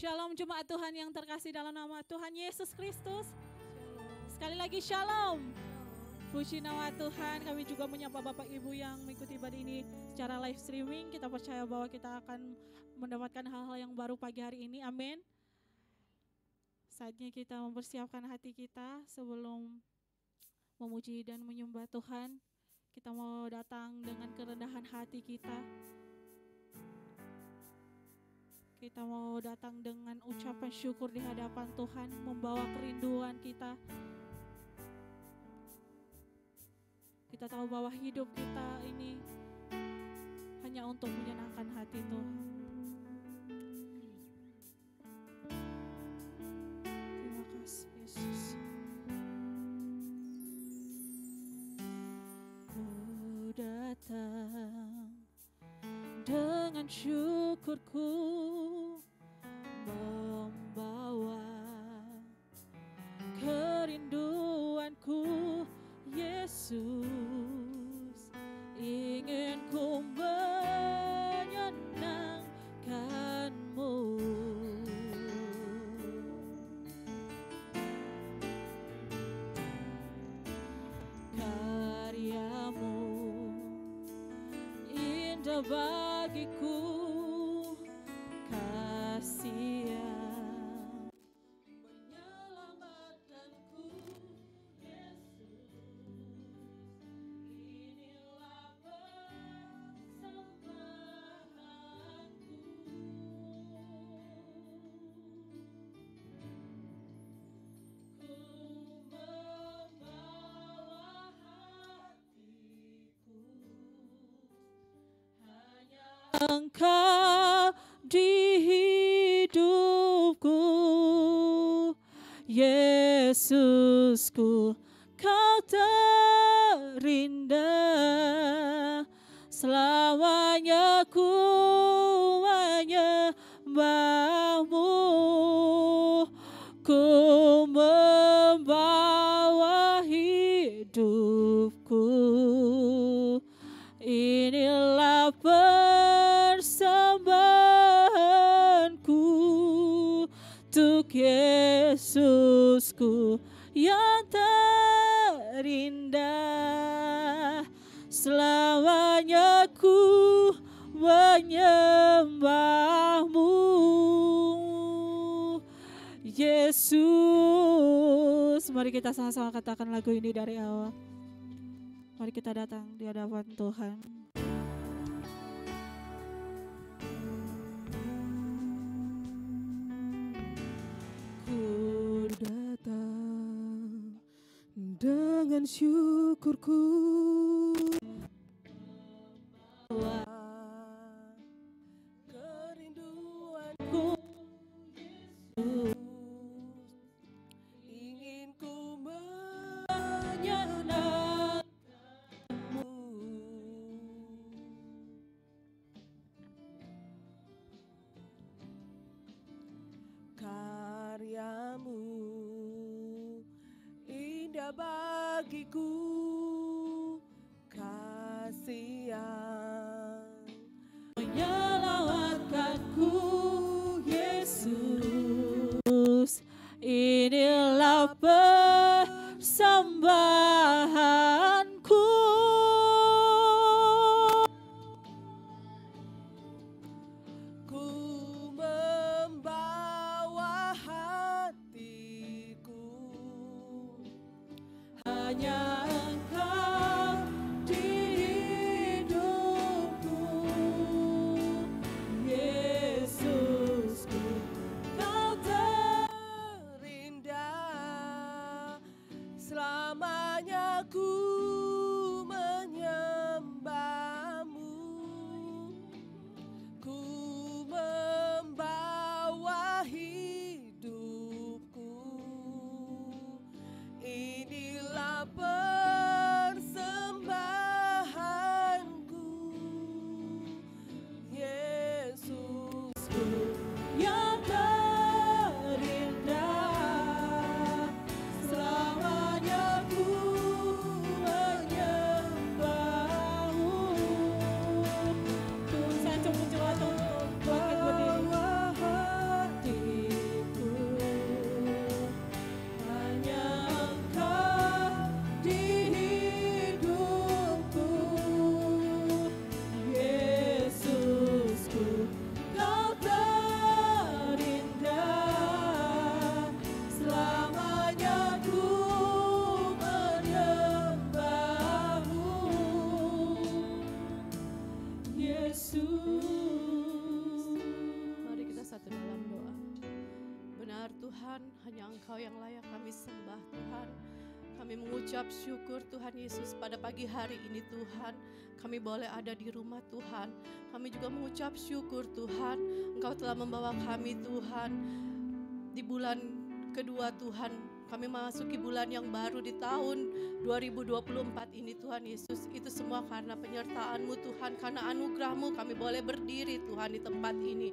Shalom jemaat Tuhan yang terkasih dalam nama Tuhan Yesus Kristus. Sekali lagi shalom. Puji nama Tuhan, kami juga menyapa Bapak Ibu yang mengikuti ibadah ini secara live streaming. Kita percaya bahwa kita akan mendapatkan hal-hal yang baru pagi hari ini, amin. Saatnya kita mempersiapkan hati kita sebelum memuji dan menyembah Tuhan. Kita mau datang dengan kerendahan hati kita. Kita mau datang dengan ucapan syukur di hadapan Tuhan, membawa kerinduan kita. Kita tahu bahwa hidup kita ini hanya untuk menyenangkan hati Tuhan. Terima kasih Yesus. Ku datang dengan syukurku, membawa kerinduanku, Yesus, ingin ku menyenangkanmu. Karyamu indah bagiku, kasih yang menyelamatkanku, Yesus, inilah persembahanku. Ku membawa hatiku hanya Engkau di hidupku, Yesusku, Kau terindah. Selamanya ku menyembahmu, ku membawa hidupku, inilah persembahanku untuk Yesusku yang terindah. Selamanya ku menyembahmu, Yesus. Mari kita sama-sama katakan lagu ini dari awal. Mari kita datang di hadapan Tuhan. Ku datang dengan syukurku, membawa kerinduanku, Yesus, ingin ku menyenangkanmu. Karyamu indah bagiku, kasih yang menyelamatkanku, Yesus, inilah persembahanku. Ku membawa hatiku hanya Engkau di hidupku, Yesusku, Kau terindah. Selamanya ku menyembahmu, ku membawa hidupku, inilah Tuhan, hanya Engkau yang layak kami sembah Tuhan. Kami mengucap syukur Tuhan Yesus pada pagi hari ini Tuhan. Kami boleh ada di rumah Tuhan. Kami juga mengucap syukur Tuhan, Engkau telah membawa kami Tuhan di bulan kedua Tuhan. Kami memasuki bulan yang baru di tahun 2024 ini Tuhan Yesus. Itu semua karena penyertaan-Mu Tuhan, karena anugerah-Mu kami boleh berdiri Tuhan di tempat ini.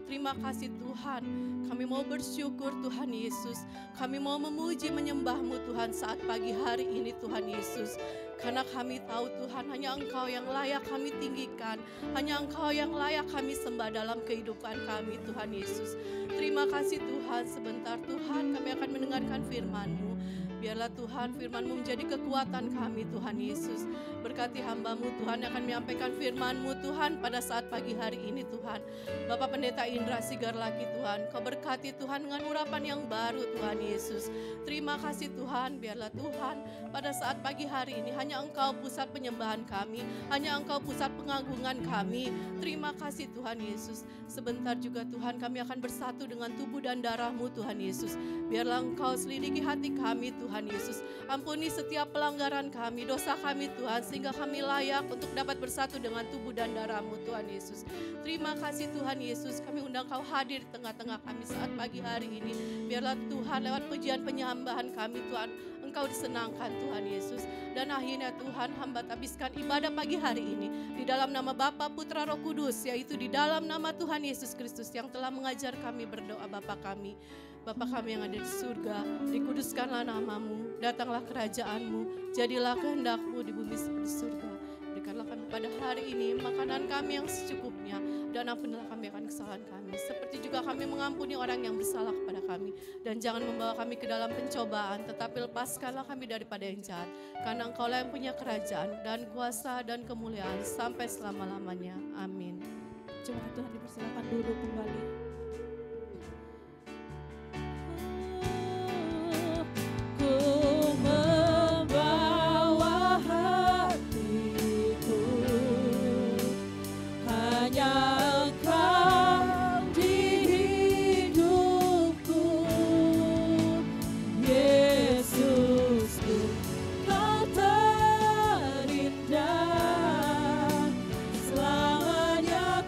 Terima kasih Tuhan. Kami mau bersyukur Tuhan Yesus. Kami mau memuji menyembah-Mu Tuhan saat pagi hari ini Tuhan Yesus. Karena kami tahu Tuhan, hanya Engkau yang layak kami tinggikan. Hanya Engkau yang layak kami sembah dalam kehidupan kami Tuhan Yesus. Terima kasih Tuhan. Sebentar Tuhan kami akan mendengarkan firman-Mu. Biarlah Tuhan firman-Mu menjadi kekuatan kami Tuhan Yesus. Berkati hamba-Mu Tuhan yang akan menyampaikan firman-Mu Tuhan pada saat pagi hari ini Tuhan. Bapak Pendeta Indra Sigarlaki Tuhan, Kau berkati Tuhan dengan urapan yang baru Tuhan Yesus. Terima kasih Tuhan, biarlah Tuhan pada saat pagi hari ini hanya Engkau pusat penyembahan kami, hanya Engkau pusat pengagungan kami. Terima kasih Tuhan Yesus. Sebentar juga Tuhan kami akan bersatu dengan tubuh dan darah-Mu Tuhan Yesus. Biarlah Engkau selidiki hati kami Tuhan Yesus. Ampuni setiap pelanggaran kami, dosa kami Tuhan, sehingga kami layak untuk dapat bersatu dengan tubuh dan darah-Mu Tuhan Yesus. Terima kasih Tuhan Yesus, kami undang Kau hadir di tengah-tengah kami saat pagi hari ini. Biarlah Tuhan lewat pujian penyambahan kami Tuhan, Engkau disenangkan Tuhan Yesus. Dan akhirnya Tuhan hamba habiskan ibadah pagi hari ini di dalam nama Bapa, Putra, Roh Kudus, yaitu di dalam nama Tuhan Yesus Kristus yang telah mengajar kami berdoa. Bapa kami, Bapa kami yang ada di surga, dikuduskanlah nama-Mu, datanglah kerajaan-Mu, jadilah kehendak-Mu di bumi seperti surga. Berikanlah kami pada hari ini makanan kami yang secukupnya, dan ampunilah kami akan kesalahan kami, seperti juga kami mengampuni orang yang bersalah kepada kami. Dan jangan membawa kami ke dalam pencobaan, tetapi lepaskanlah kami daripada yang jahat. Karena Engkaulah yang punya kerajaan dan kuasa dan kemuliaan sampai selama-lamanya. Amin. Jemaat Tuhan dipersilakan duduk kembali.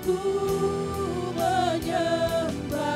Ku menyembah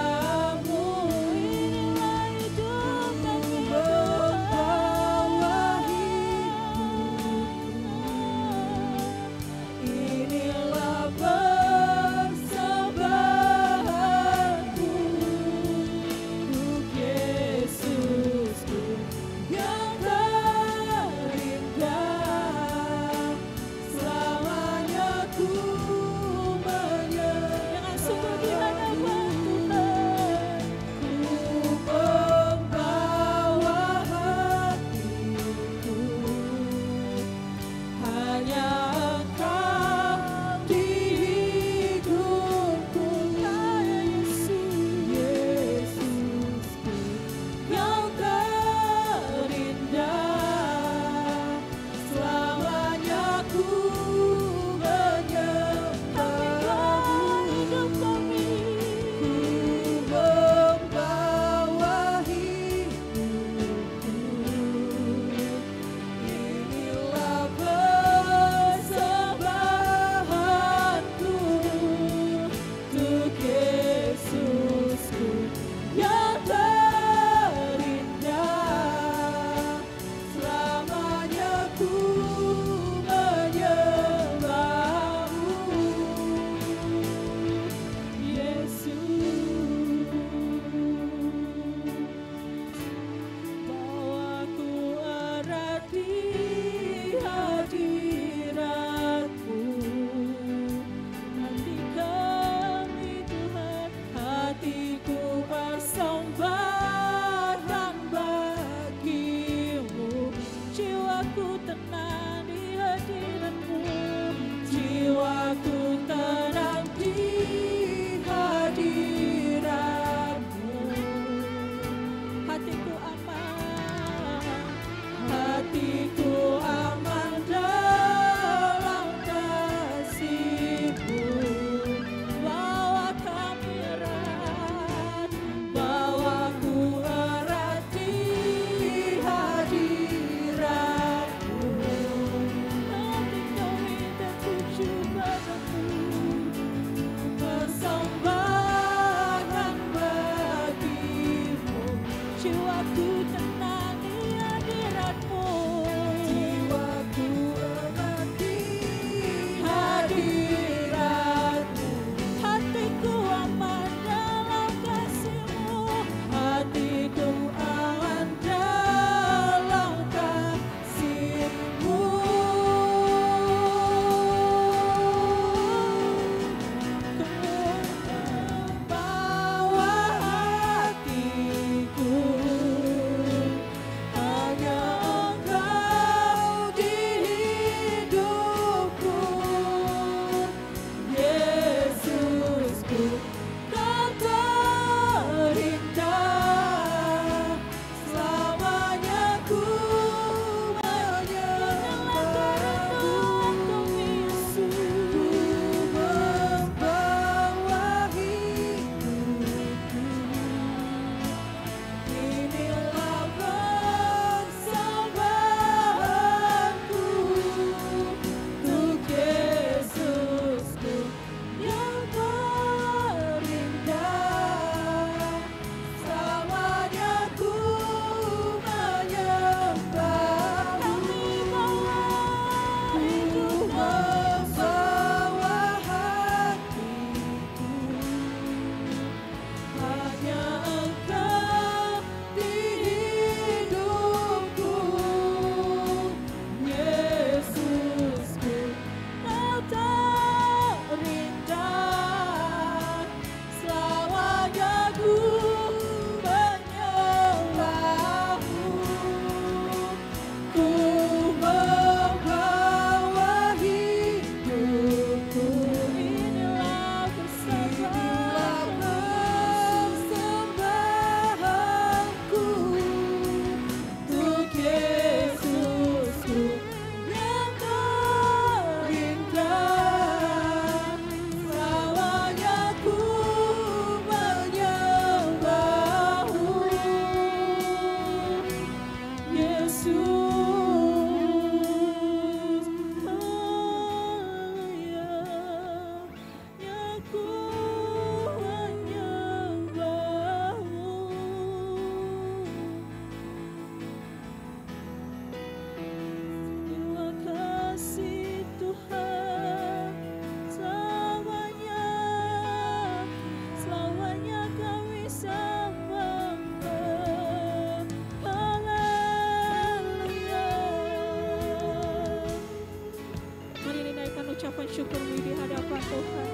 syukur-Mu di hadapan Tuhan.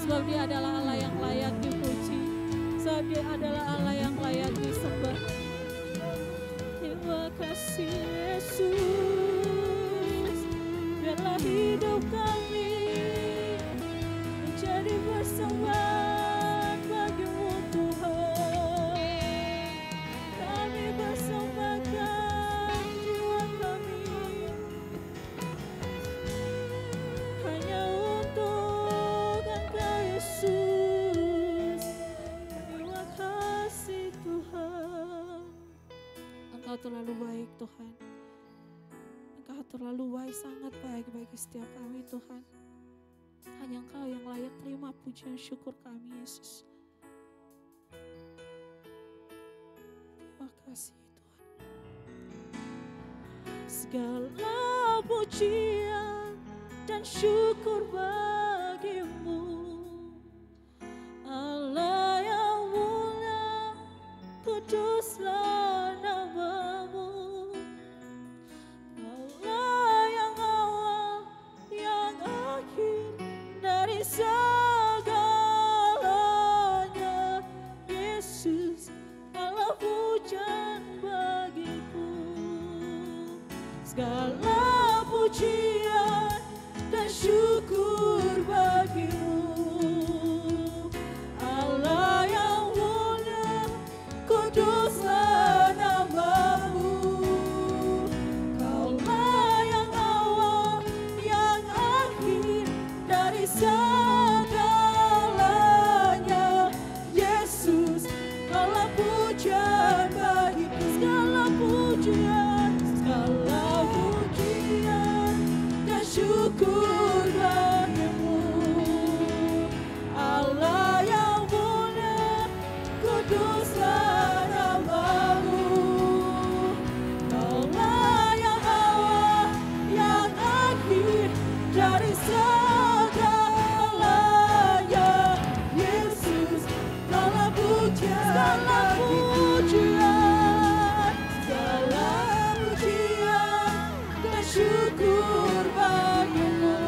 Sebab Dia adalah Allah yang layak dipuji. Sebab Dia adalah Allah yang layak disembah. Terima kasih Yesus. Biarlah hidup kami menjadi persembahan bagi-Mu Tuhan. Kami persembahkan jiwa kami hanya untuk Engkau Yesus. Terima kasih Tuhan. Engkau terlalu baik Tuhan. Engkau terlalu baik, sangat baik bagi setiap kami Tuhan. Hanya Engkau yang layak terima pujian syukur kami Yesus. Terima kasih Tuhan. Segala pujian dan syukur bagi-Mu, Allah yang mulia, kuduslah nama-Mu. Allah yang awal, yang akhir dari segalanya. Yesus, Allah pujian bagiku. Segala pujian dan syukur bagi-Mu, Allah yang mulia, kuduslah nama-Mu. Kaulah yang awal, yang akhir dari segalanya. Yesus, Kaulah pujian bagiku. Segala pujian dan syukur bagi-Mu, Allah yang mulia, kuduslah nama-Mu. Kaulah yang awal, yang akhir dari segalanya. Yesus, Kaulah pujian, segala pujian dan syukur bagi-Mu,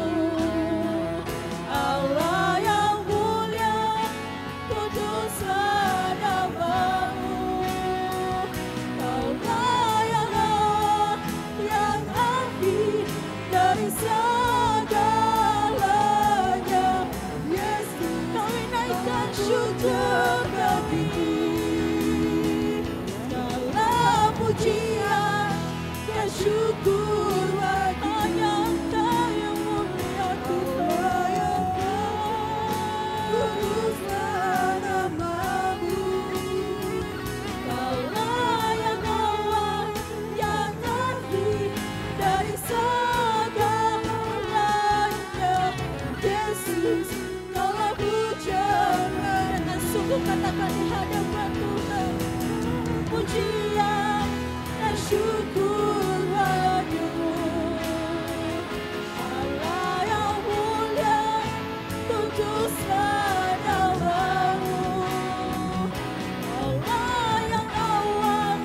Allah yang mulia, kuduslah nama-Mu. Kaulah yang awal, yang akhir dari segalanya. Yesus, kami naikkan syukur bagi-Mu. Segala pujian dan syukur bagi-Mu, hanya Engkau yang mulia Tuhan. Kuduslah nama-Mu. Kaulah yang awal, yang akhir dari segalanya. Yesus, Kaulah pujian. Dengan sungguh katakan di hadapan Tuhan, pujian dan syukur bagi-Mu, Allah yang mulia, kuduslah nama-Mu. Allah yang awal,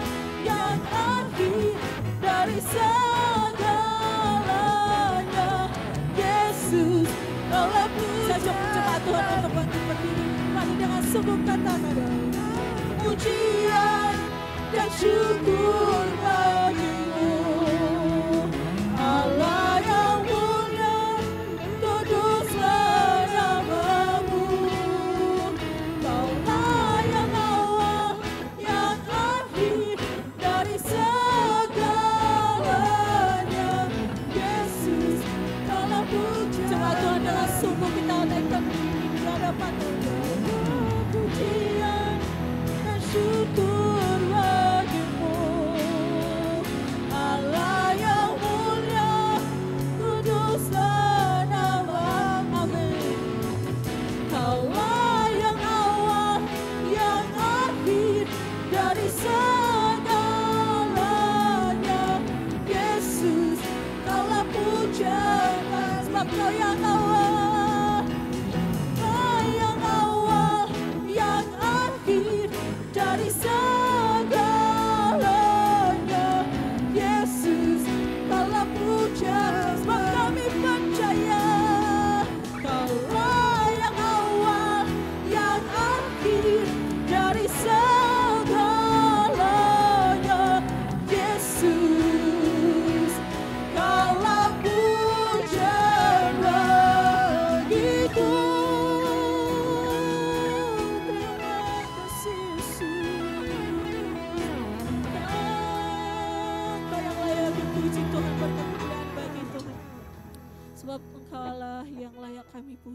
yang akhir dari segalanya. Yesus, Kaulah pujian. Saya jemaat Tuhan untuk berdiri. Mari dengan sungguh katakan, pujian dan syukur bagi-Mu, Allah yang mulia, kuduslah nama-Mu. Kaulah yang awal, yang akhir dari segalanya. Yesus, Kaulah pujian. Jemaat Tuhan, dengan sungguh kita naikkan diri di hadapan Tuhan. Pujian dan syukur bagi-Mu,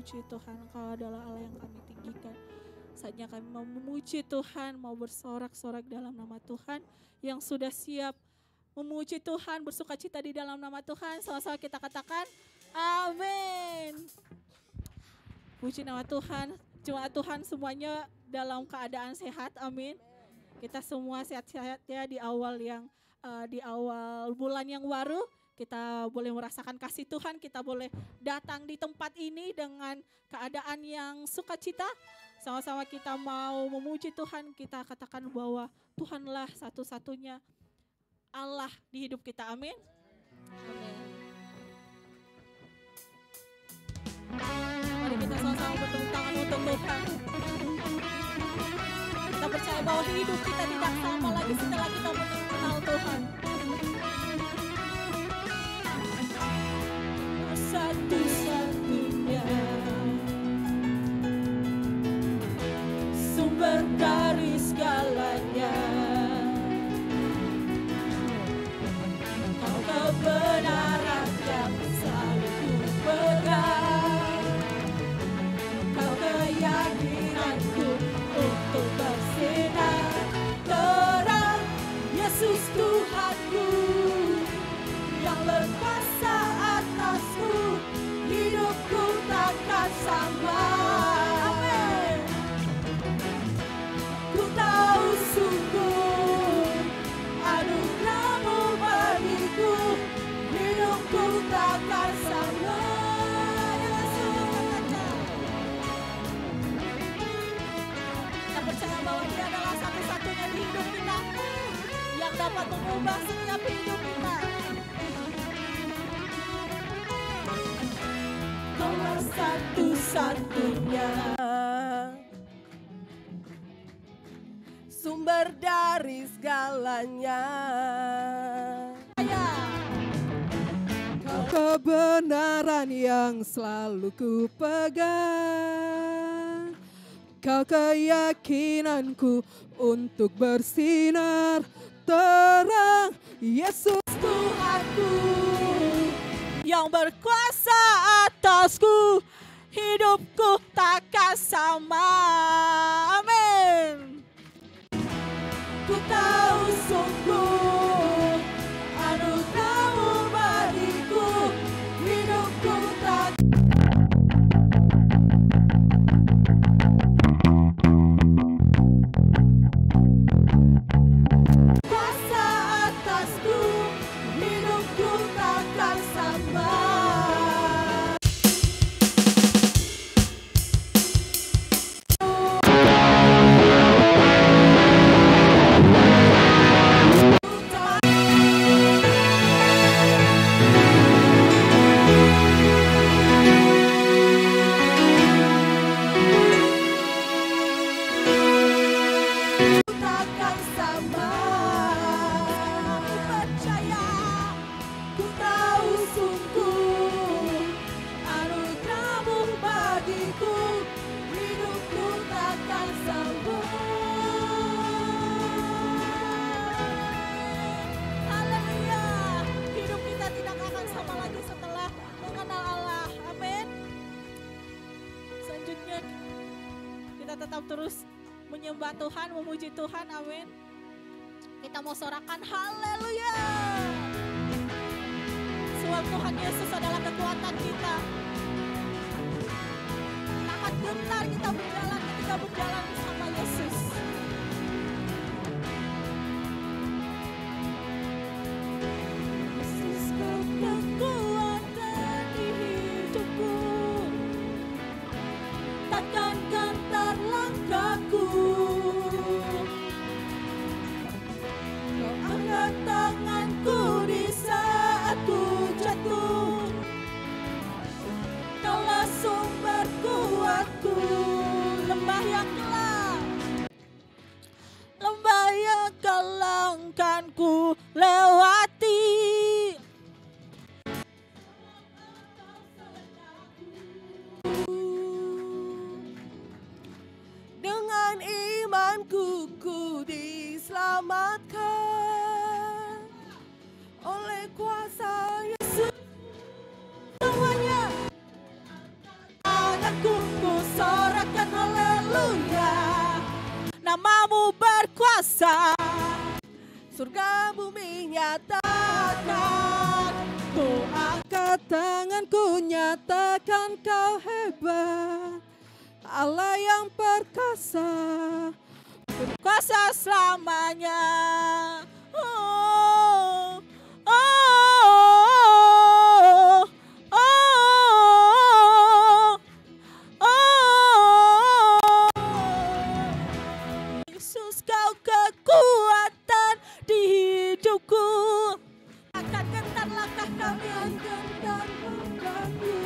memuji Tuhan. Engkau adalah Allah yang kami tinggikan. Saatnya kami mau memuji Tuhan, mau bersorak-sorak dalam nama Tuhan yang sudah siap memuji Tuhan, bersuka cita di dalam nama Tuhan. Sama-sama kita katakan, amin. Puji nama Tuhan, jemaat Tuhan semuanya dalam keadaan sehat, amin. Kita semua sehat-sehat ya di awal bulan yang baru. Kita boleh merasakan kasih Tuhan, kita boleh datang di tempat ini dengan keadaan yang sukacita. Sama-sama kita mau memuji Tuhan, kita katakan bahwa Tuhanlah satu-satunya Allah di hidup kita, amin. Mari kita sama-sama bertepuk tangan untuk Tuhan. Kita percaya bahwa hidup kita tidak sama lagi setelah kita mengenal Tuhan. Satu-satunya sumber dari segalanya, Kau kebenaran yang selalu ku pegang, Kau keyakinanku untuk bersinar terang, Yesus Tuhanku yang berkuasa atasku, hidupku takkan sama. Amin. Ku tahu sungguh anugerah-Mu bagiku, hidupku takkan sama. Kita percaya bahwa Dia adalah satu-satunya di hidup kita yang dapat mengubah setiap hidup kita. Kaulah satu-satunya sumber dari segalanya, Kau kebenaran yang selalu ku pegang, Kau keyakinanku untuk bersinar terang, Yesus Tuhanku yang berkuasa atasku, hidupku takkan sama. Amin. Ku tahu sungguh anugerah-Mu bagiku, hidupku tak kuasa atasku, hidupku takkan sama. Takkan sama. Aku percaya, ku tahu sungguh anugerah-Mu bagiku, hidupku takkan sama. Haleluya. Hidup kita tidak akan sama lagi setelah mengenal Allah. Amin. Selanjutnya kita tetap terus menyembah Tuhan, memuji Tuhan, amin. Kita mau sorakan haleluya. Sebab Tuhan Yesus adalah kekuatan kita. Akan gentar kita berjalan ketika berjalan bersama Yesus. Yesus kekuatan di hidupku, takkan gentar langkahku. Kau angkat tanganku di saat ku jatuh, Kaulah sumber kuatku. Lembah yang gelap, lembah yang kelam kan ku lewati. dengan imanku ku diselamatkan oleh kuasa Yesus. Semuanya anakku berkuasa, surga bumi nyatakan. Ku angkat tanganku nyatakan kau hebat, Allah yang perkasa, berkuasa selamanya. Oh, oh, oh, oh, oh. Yesus kau kekuatan di hidupku, akan gentar langkah kami, akan gentar langkahku.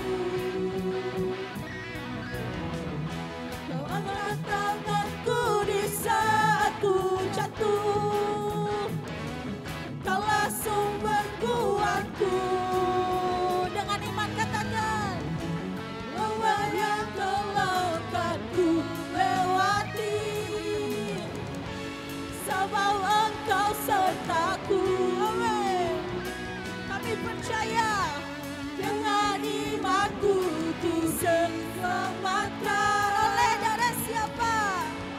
Kau angkat tanganku di saat ku jatuh, kaulah sumber kuatku. Dengan iman katakan, bahwa yang telah akan ku lewati, sebab Engkau sertaku. Amin. Kami percaya dengan imanku ku diselamatkan. Oleh darah siapa?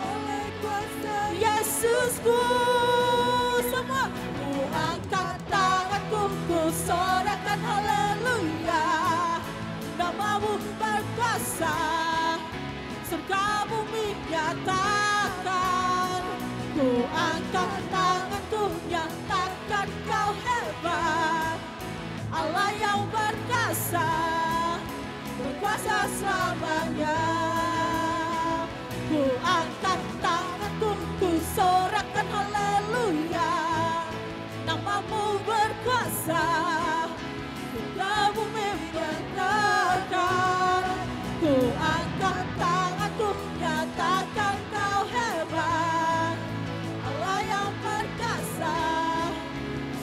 Oleh kuasa Yesusku. Semua ku angkat tanganku, ku sorakan haleluya. Namamu berkuasa, surga bumi nyatakan. Ku angkat tanganku, nyatakan kau hebat, Allah yang berkuasa, berkuasa selamanya. Ku angkat tanganku, ku sorakan haleluya. Namamu berkuasa, surga bumi nyatakan. Ku angkat tanganku, nyatakan kau hebat, Allah yang perkasa,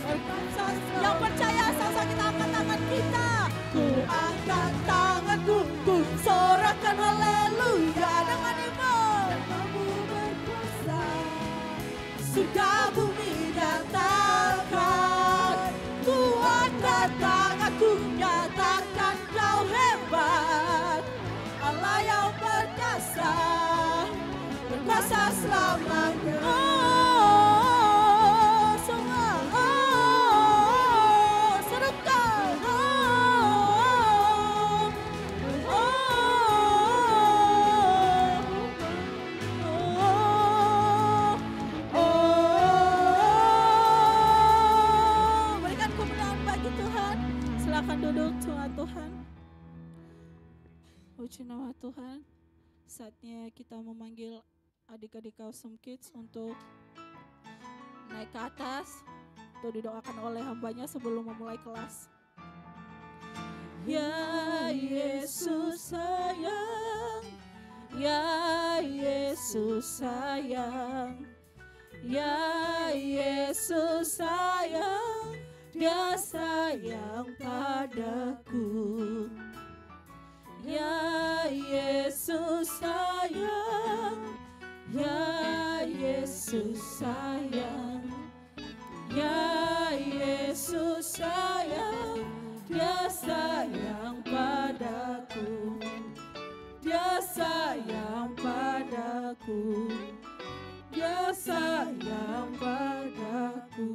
berkuasa. Yang percaya sama kita angkat tangan kita. Ku angkat tanganku, ku sorakan haleluya. Dengan iman, kamu berkuasa, surga bumi nyatakan. Ku angkat tanganku, nyatakan kau hebat, Allah yang perkasa, berkuasa selamanya. Oh, semua, oh, serukan, oh, oh, oh. Berikan kemuliaan bagi Tuhan. Silakan duduk Tuhan. Puji nama Tuhan. Saatnya kita memanggil adik-adik Awesome Kids untuk naik ke atas untuk didoakan oleh hambanya sebelum memulai kelas. Ya Yesus sayang, ya Yesus sayang, ya Yesus sayang, Dia sayang padaku. Ya Yesus sayang, ya Yesus sayang, ya Yesus sayang, Dia sayang padaku, Dia sayang padaku, Dia sayang padaku.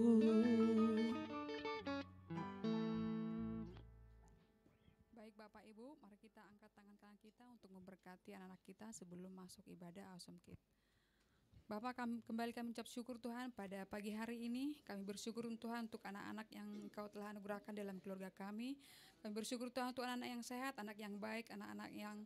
Baik Bapak Ibu, mari kita angkat tangan-tangan kita untuk memberkati anak-anak kita sebelum masuk ibadah Awesome Kid. Bapak, kembali kami ucap syukur Tuhan pada pagi hari ini. Kami bersyukur Tuhan untuk anak-anak yang Engkau telah anugerahkan dalam keluarga kami. Kami bersyukur Tuhan untuk anak-anak yang sehat, anak yang baik, anak-anak yang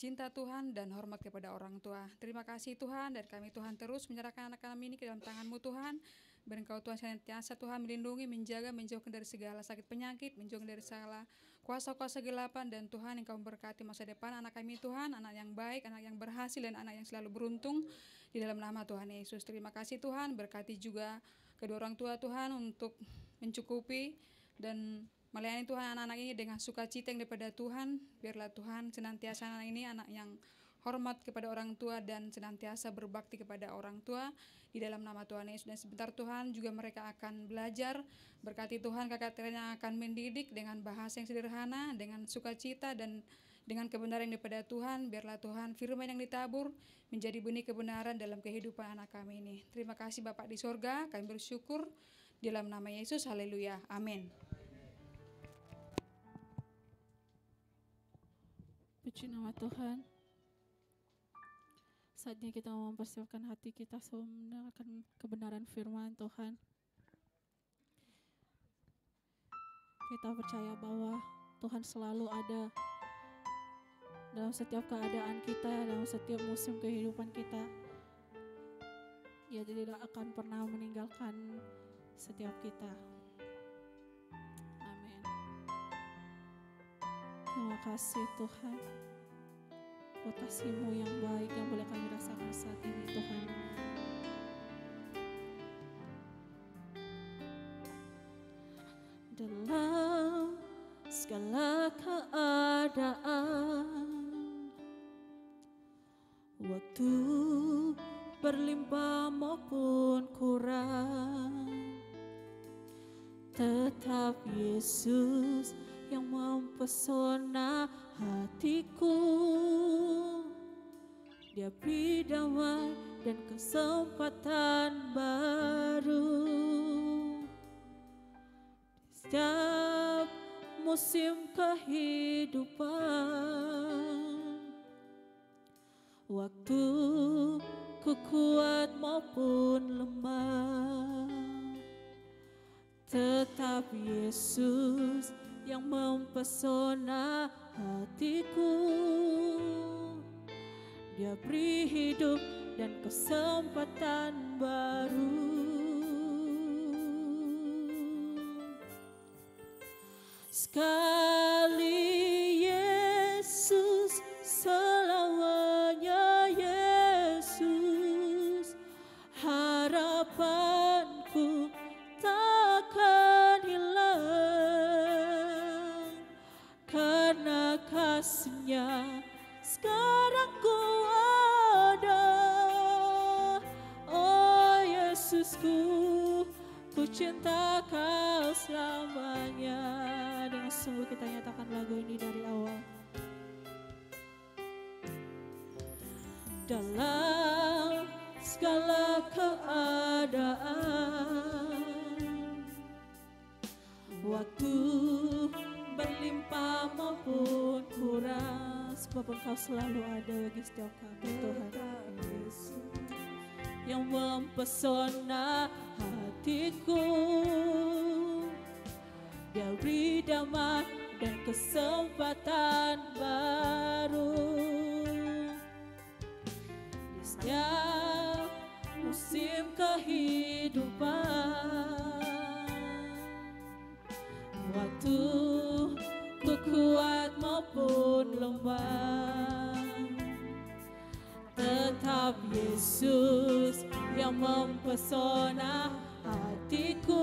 cinta Tuhan dan hormat kepada orang tua. Terima kasih Tuhan, dan kami Tuhan terus menyerahkan anak kami ini ke dalam tangan-Mu Tuhan. Berengkau Tuhan senantiasa Tuhan melindungi, menjaga, menjauhkan dari segala sakit penyakit, menjauhkan dari segala kuasa-kuasa kegelapan, dan Tuhan Engkau memberkati masa depan anak kami Tuhan, anak yang baik, anak yang berhasil, dan anak yang selalu beruntung di dalam nama Tuhan Yesus. Terima kasih Tuhan, berkati juga kedua orang tua Tuhan untuk mencukupi dan melayani Tuhan anak-anak ini dengan sukacita yang daripada Tuhan. Biarlah Tuhan senantiasa anak ini anak yang hormat kepada orang tua dan senantiasa berbakti kepada orang tua di dalam nama Tuhan Yesus. Dan sebentar Tuhan juga mereka akan belajar. Berkati Tuhan kakak-kakaknya akan mendidik dengan bahasa yang sederhana, dengan sukacita, dan Dengan kebenaran daripada Tuhan, biarlah Tuhan firman yang ditabur menjadi benih kebenaran dalam kehidupan anak kami ini. Terima kasih Bapak di sorga, kami bersyukur di dalam nama Yesus, haleluya, amin. Puji nama Tuhan. Saatnya kita mempersiapkan hati kita sebelum mendengarkan kebenaran firman Tuhan. Kita percaya bahwa Tuhan selalu ada dalam setiap keadaan kita, dalam setiap musim kehidupan kita. Ia tidak akan pernah meninggalkan setiap kita. Amin. Terima kasih Tuhan, buat kasih-Mu yang baik yang boleh kami rasakan saat ini Tuhan. Dalam segala keadaan, waktu berlimpah maupun kurang, tetap Yesus yang mempesona hatiku. Dia beri damai dan kesempatan baru. Setiap musim kehidupan, waktu ku kuat maupun lemah, tetap Yesus yang mempesona hatiku. Dia beri hidup dan kesempatan baru. Sekali Yesus, selamanya Yesus, harapanku takkan hilang, karena kasih-Nya sekarang ku ada. Oh Yesusku, ku cinta Kau selamanya. Dengan sungguh kita nyatakan lagu ini dari awal. Dalam segala keadaan, waktu berlimpah maupun kurang, sebab Engkau selalu ada bagi setiap kami Tuhan Yesus, yang mempesona hatiku. Dia beri damai dan kesempatan baru. Di setiap musim kehidupan, waktu ku kuat maupun lemah, tetap Yesus yang mempesona hatiku.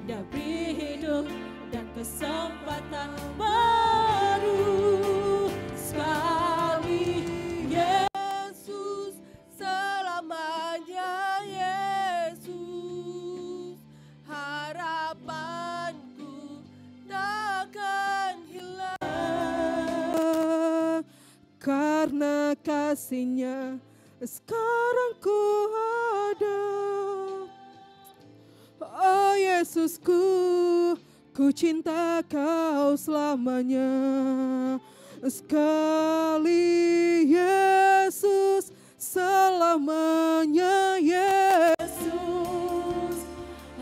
Dia beri hidup dan kesempatan baru. Sekali Yesus, selamanya Yesus, harapanku takkan hilang, karena kasih-Nya sekarang ku ada. Oh Yesusku, ku cinta Kau selamanya. Sekali Yesus, selamanya Yesus,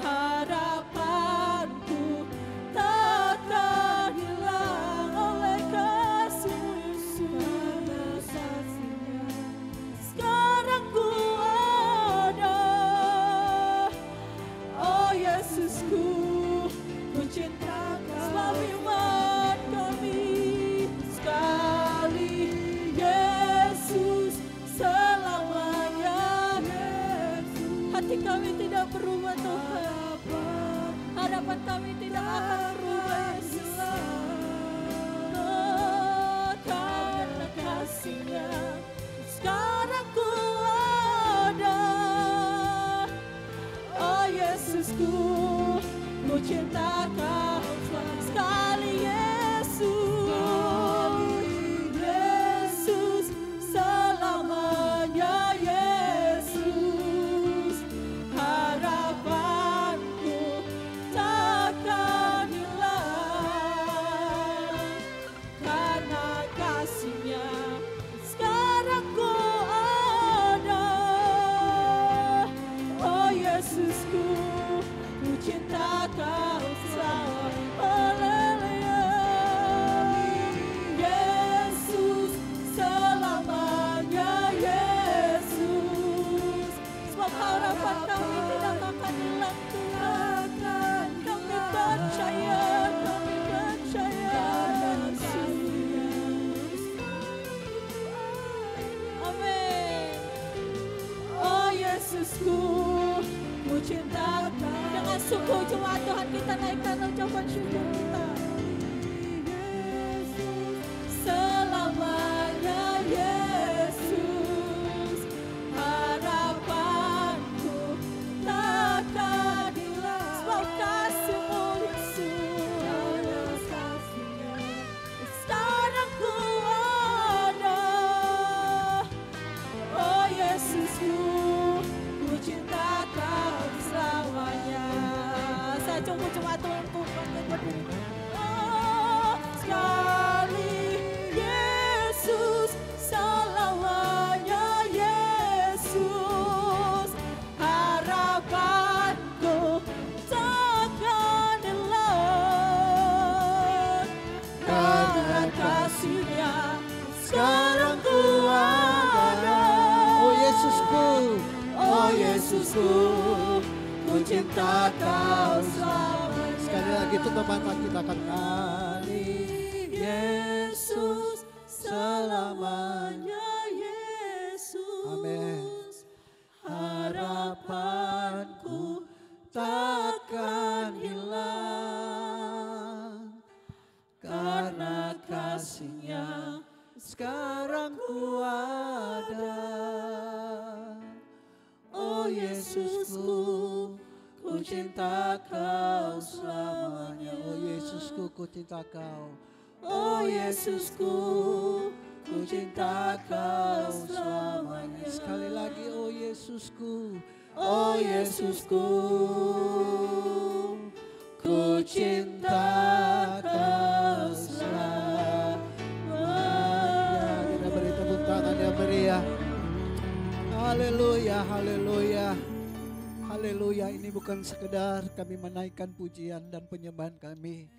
harapanku takkan hilang oleh kasih-Mu Yesus. Sekarang ku ada. Oh Yesusku, ku cinta Kau selalu iman kami. Sekali Yesus, selamanya Yesus. Hati kami tidak berubah Tuhan, harapan kami tidak akan berubah Yesus. Oh, karena kasih-Nya sekarang ku ada. Oh Yesusku, ku cinta Kau sekali Yesus. sebab harapan kami tidak akan hilang Tuhan. Kami percaya, kami percaya. Amin. Oh Yesusku, ku cinta Kau. Dengan suku jemaat Tuhan kita naikkan ucapan syukur kita. Selamanya Yesus, harapanku takkan hilang. Sebab kasih-Mu Yesus, sekarang ku ada. Oh Yesusku, ku cinta Kau selamanya. Saya tunggu jemaat Tuhanku bangkit berdiri. Oh sekali Yesus, selamanya Yesus, harapanku takkan hilang. Karena kasih-Nya sekarang ku ada. Oh Yesusku, Oh Yesusku, ku cinta Kau selamanya. sekali lagi tutup mata kita katakan Yesus, selamanya Yesus. Amin. Harapanku takkan hilang. Karena kasih-Nya sekarang ku ada. Oh Yesusku, ku cinta Kau selamanya. Oh Yesusku, ku cinta Kau. Oh Yesusku, ku cinta Kau selamanya. Sekali lagi, oh Yesusku. Oh Yesusku, ku cinta Kau selamanya. Kita beri tepuk tangan yang meriah. Haleluya, haleluya. Haleluya, ini bukan sekedar kami menaikkan pujian dan penyembahan kami,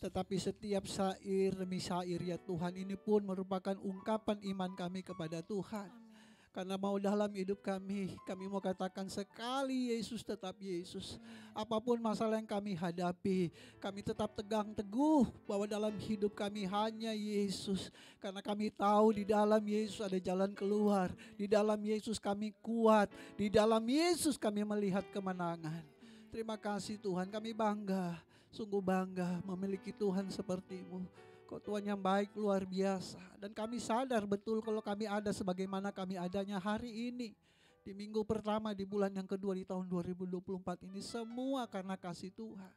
tetapi setiap syair demi syair ya Tuhan, ini pun merupakan ungkapan iman kami kepada Tuhan. Karena mau dalam hidup kami mau katakan sekali Yesus tetap Yesus. Apapun masalah yang kami hadapi, kami tetap tegang teguh bahwa dalam hidup kami hanya Yesus. Karena kami tahu di dalam Yesus ada jalan keluar. Di dalam Yesus kami kuat. Di dalam Yesus kami melihat kemenangan. Terima kasih Tuhan, kami bangga, sungguh bangga memiliki Tuhan seperti-Mu. Kau Tuhan yang baik luar biasa. Dan kami sadar betul kalau kami ada sebagaimana kami adanya hari ini. Di minggu pertama, di bulan yang kedua di tahun 2024 ini. Semua karena kasih Tuhan.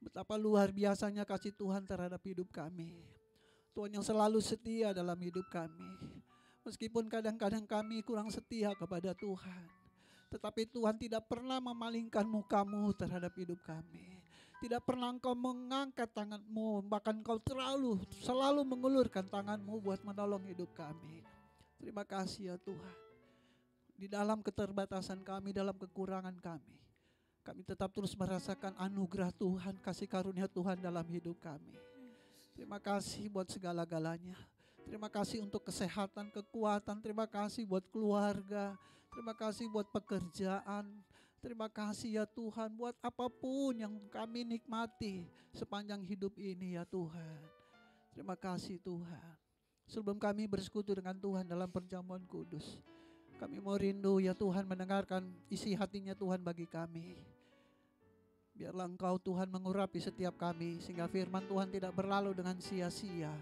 Betapa luar biasanya kasih Tuhan terhadap hidup kami. Tuhan yang selalu setia dalam hidup kami. Meskipun kadang-kadang kami kurang setia kepada Tuhan. Tetapi Tuhan tidak pernah memalingkan muka-Mu terhadap hidup kami. Tidak pernah Engkau mengangkat tangan-Mu, bahkan Engkau selalu mengulurkan tangan-Mu buat menolong hidup kami. Terima kasih ya Tuhan. Di dalam keterbatasan kami, dalam kekurangan kami tetap terus merasakan anugerah Tuhan, kasih karunia Tuhan dalam hidup kami. Terima kasih buat segala-galanya. Terima kasih untuk kesehatan, kekuatan. Terima kasih buat keluarga. Terima kasih buat pekerjaan. Terima kasih ya Tuhan buat apapun yang kami nikmati sepanjang hidup ini ya Tuhan. Terima kasih Tuhan. Sebelum kami bersekutu dengan Tuhan dalam perjamuan kudus, kami mau rindu ya Tuhan mendengarkan isi hatinya Tuhan bagi kami. Biarlah Engkau Tuhan mengurapi setiap kami sehingga firman Tuhan tidak berlalu dengan sia-sia,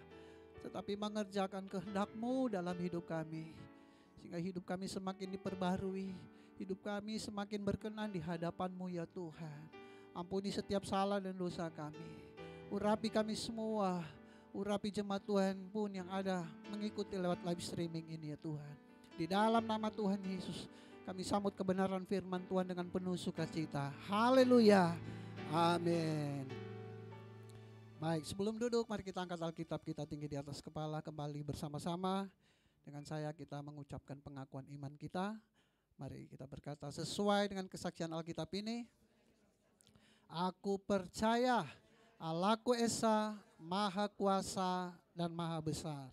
tetapi mengerjakan kehendak-Mu dalam hidup kami. Sehingga hidup kami semakin diperbarui. Hidup kami semakin berkenan di hadapan-Mu ya Tuhan. Ampuni setiap salah dan dosa kami. Urapi kami semua. Urapi jemaat Tuhan pun yang ada mengikuti lewat live streaming ini ya Tuhan. Di dalam nama Tuhan Yesus kami sambut kebenaran firman Tuhan dengan penuh sukacita. Haleluya. Amin. Baik, sebelum duduk mari kita angkat Alkitab kita tinggi di atas kepala kembali bersama-sama. Dengan saya kita mengucapkan pengakuan iman kita. Mari kita berkata sesuai dengan kesaksian Alkitab ini. Aku percaya Allahku Esa, Maha Kuasa dan Maha Besar.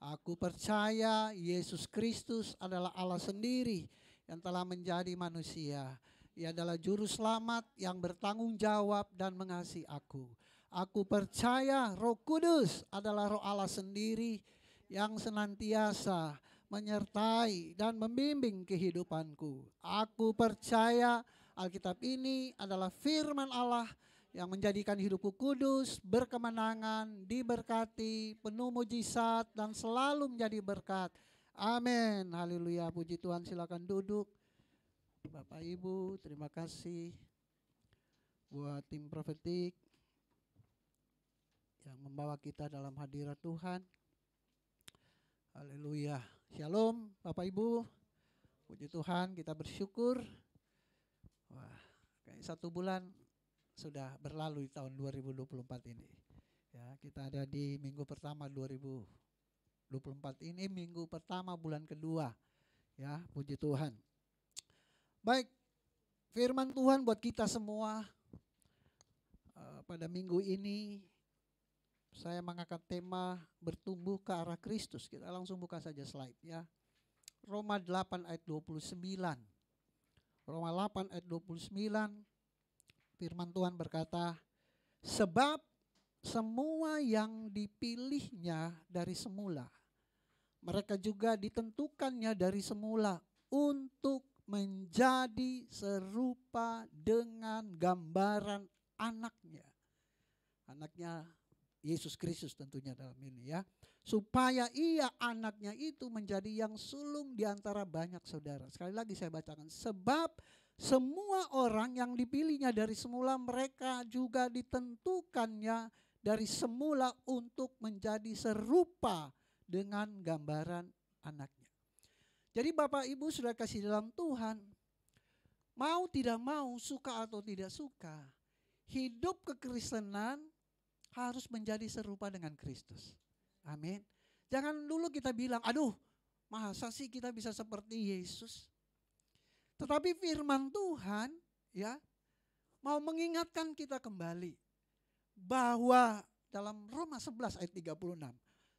Aku percaya Yesus Kristus adalah Allah sendiri yang telah menjadi manusia. Ia adalah juru selamat yang bertanggung jawab dan mengasihi aku. Aku percaya Roh Kudus adalah Roh Allah sendiri yang senantiasa menyertai dan membimbing kehidupanku. Aku percaya Alkitab ini adalah firman Allah yang menjadikan hidupku kudus, berkemenangan, diberkati, penuh mujizat, dan selalu menjadi berkat. Amin. Haleluya. Puji Tuhan, silakan duduk. Bapak Ibu, terima kasih buat tim prophetik yang membawa kita dalam hadirat Tuhan. Haleluya. Shalom Bapak Ibu. Puji Tuhan, kita bersyukur. Wah, kayak 1 bulan sudah berlalu di tahun 2024 ini. Ya, kita ada di minggu pertama 2024 ini, minggu pertama bulan kedua. Ya, puji Tuhan. Baik, firman Tuhan buat kita semua pada minggu ini saya mengangkat tema bertumbuh ke arah Kristus. Kita langsung buka saja slide ya. Roma 8 ayat 29. Roma 8 ayat 29. Firman Tuhan berkata, sebab semua yang dipilihnya dari semula, mereka juga ditentukannya dari semula untuk menjadi serupa dengan gambaran anaknya. Anaknya Yesus Kristus tentunya dalam ini ya. Supaya ia anaknya itu menjadi yang sulung di antara banyak saudara. Sekali lagi saya bacakan. Sebab semua orang yang dipilihnya dari semula, mereka juga ditentukannya dari semula untuk menjadi serupa dengan gambaran anaknya. Jadi Bapak Ibu sudah kasih dalam Tuhan, mau tidak mau, suka atau tidak suka, hidup kekristenan harus menjadi serupa dengan Kristus. Amin. Jangan dulu kita bilang, aduh masa sih kita bisa seperti Yesus. Tetapi firman Tuhan ya mau mengingatkan kita kembali bahwa dalam Roma 11 ayat 36,